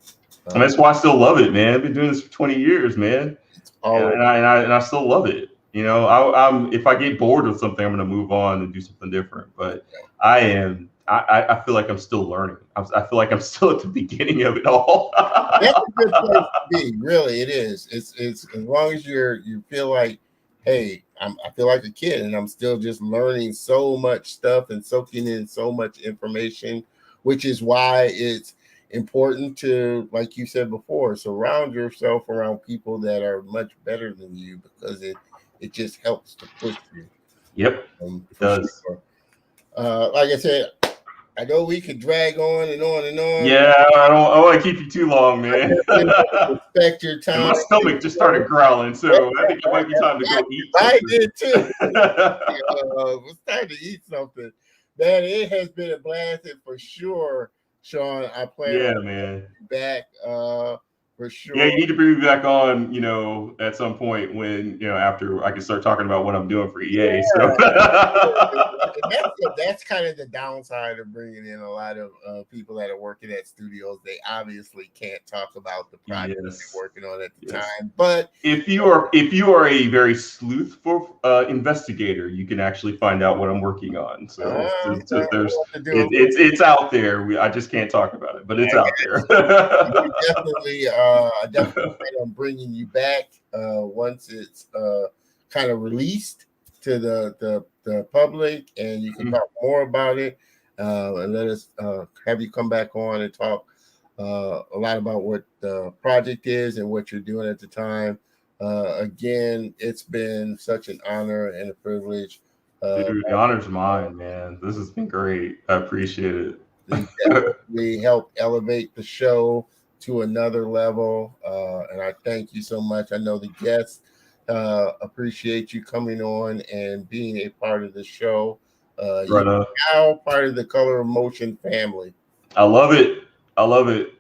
S2: And that's why I still love it, man. I've been doing this for 20 years, man. And I still love it. I'm if I get bored with something, I'm going to move on and do something different. But I feel like I'm still learning. I feel like I'm still at the beginning of it all.
S1: That's a good place to be. Really, it is. It's as long as you feel like, hey, I feel like a kid, and I'm still just learning so much stuff and soaking in so much information, which is why it's important to, like you said before, surround yourself around people that are much better than you, because it just helps to push you.
S2: Yep, it does.
S1: Sure. Like I said, I know we could drag on and on and on.
S2: Yeah, I don't want to keep you too long, man.
S1: Respect your time.
S2: And my stomach just started growling, so I think it might be time to go eat something.
S1: I did too. It's time to eat something. Man, it has been a blast, and for sure, Sean, I plan on back for sure.
S2: Yeah, you need to bring me back on, at some point when, after I can start talking about what I'm doing for EA. So
S1: that's kind of the downside of bringing in a lot of people that are working at studios. They obviously can't talk about the project they're working on at the time. But
S2: if you are a very sleuthful investigator, you can actually find out what I'm working on. So it's out there. I just can't talk about it, but it's out there.
S1: I definitely plan on bringing you back once it's kind of released to the public, and you can talk more about it, and let us have you come back on and talk a lot about what the project is and what you're doing at the time. Again, it's been such an honor and a privilege.
S2: Dude, the honor's mine, man. This has been great. I appreciate it.
S1: You definitely helped elevate the show to another level, and I thank you so much. I know the guests Appreciate you coming on and being a part of the show.
S2: Right.
S1: You're now part of the Color of Motion family.
S2: I love it. I love it.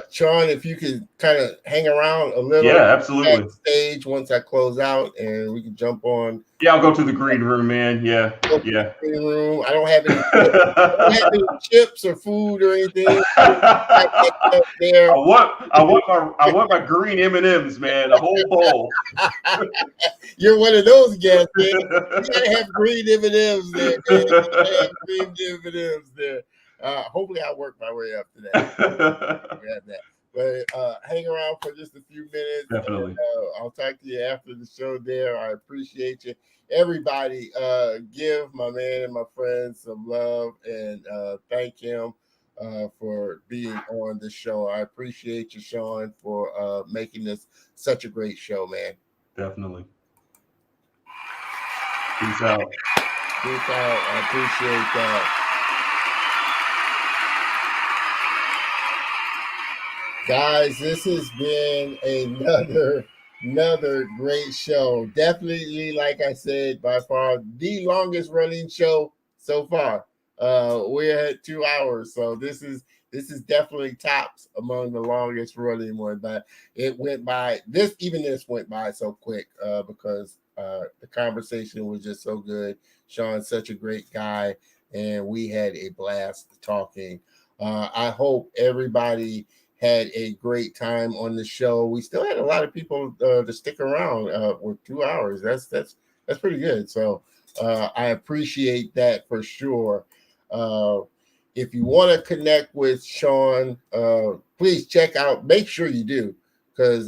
S1: Sean, if you could kind of hang around a little,
S2: yeah, absolutely,
S1: backstage once I close out, and we can jump on.
S2: Yeah, I'll go to the green room, man. Yeah, yeah.
S1: Green room. I don't have any chips or food or anything.
S2: There. I want my green M&Ms, man. A whole bowl.
S1: You're one of those guys, man. You gotta have green M&Ms there, man. You gotta have green M&Ms there. Hopefully, I'll work my way up to that. But hang around for just a few minutes.
S2: Definitely.
S1: And, I'll talk to you after the show there. I appreciate you. Everybody, give my man and my friends some love and thank him for being on the show. I appreciate you, Sean, for making this such a great show, man.
S2: Definitely. Peace out.
S1: Peace out. I appreciate that. Guys, this has been another great show. Definitely, like I said, by far the longest running show so far. We're at 2 hours, so this is definitely tops among the longest running one. But it went by this went by so quick because the conversation was just so good. Sean's such a great guy, and we had a blast talking. I hope everybody had a great time on the show. We still had a lot of people to stick around with 2 hours. That's pretty good. So I appreciate that for sure. If you want to connect with Sean, please make sure you do, because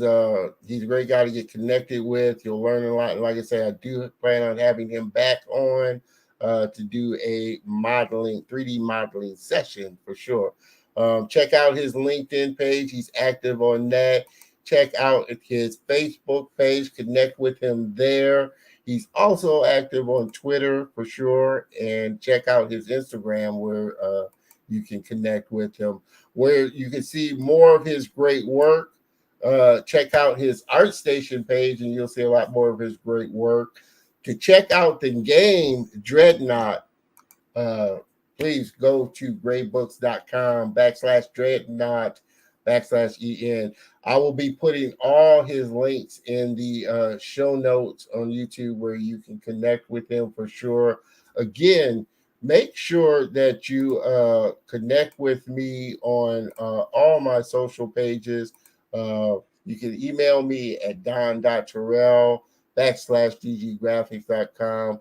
S1: he's a great guy to get connected with. You'll learn a lot. And like I say, I do plan on having him back on to do a 3D modeling session for sure. Check out his LinkedIn page. He's active on that. Check out his Facebook page. Connect with him there. He's also active on Twitter for sure. And check out his Instagram where you can connect with him, where you can see more of his great work. Check out his ArtStation page and you'll see a lot more of his great work. To check out the game Dreadnought, please go to greybooks.com/dreadnought/en. I will be putting all his links in the show notes on YouTube where you can connect with him for sure. Again, make sure that you connect with me on all my social pages. You can email me at don.terrell@dggraphics.com.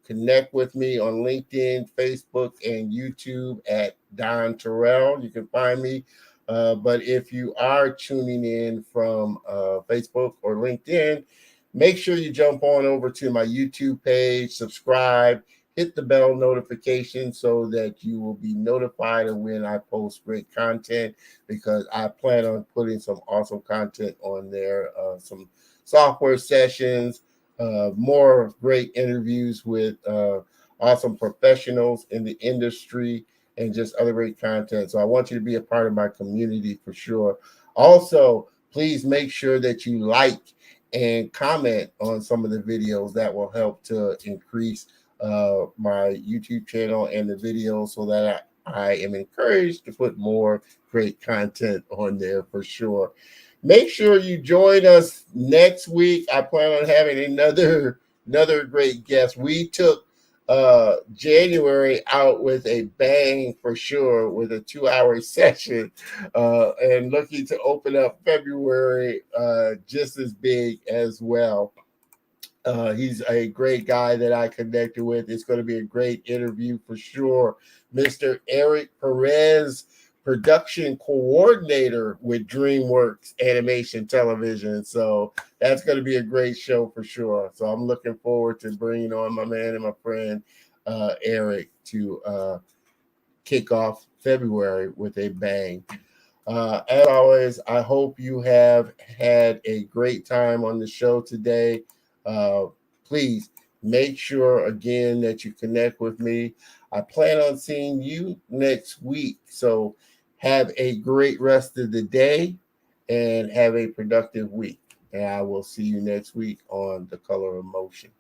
S1: Connect with me on LinkedIn, Facebook, and YouTube at Don Terrell. You can find me. But if you are tuning in from Facebook or LinkedIn, make sure you jump on over to my YouTube page, subscribe, hit the bell notification so that you will be notified of when I post great content, because I plan on putting some awesome content on there, some software sessions, more great interviews with awesome professionals in the industry, and just other great content. So I want you to be a part of my community for sure. Also, please make sure that you like and comment on some of the videos. That will help to increase my YouTube channel and the videos so that I am encouraged to put more great content on there for sure. Make sure you join us next week. I plan on having another great guest. We took January out with a bang for sure, with a 2-hour session, and looking to open up February just as big as well. He's a great guy that I connected with. It's going to be a great interview for sure. Mr. Eric Perez, production coordinator with DreamWorks Animation Television. So that's going to be a great show for sure. So I'm looking forward to bringing on my man and my friend Eric to kick off February with a bang. As always, I hope you have had a great time on the show today. Please make sure again that you connect with me. I plan on seeing you next week. So have a great rest of the day and have a productive week. And I will see you next week on The Color of Motion.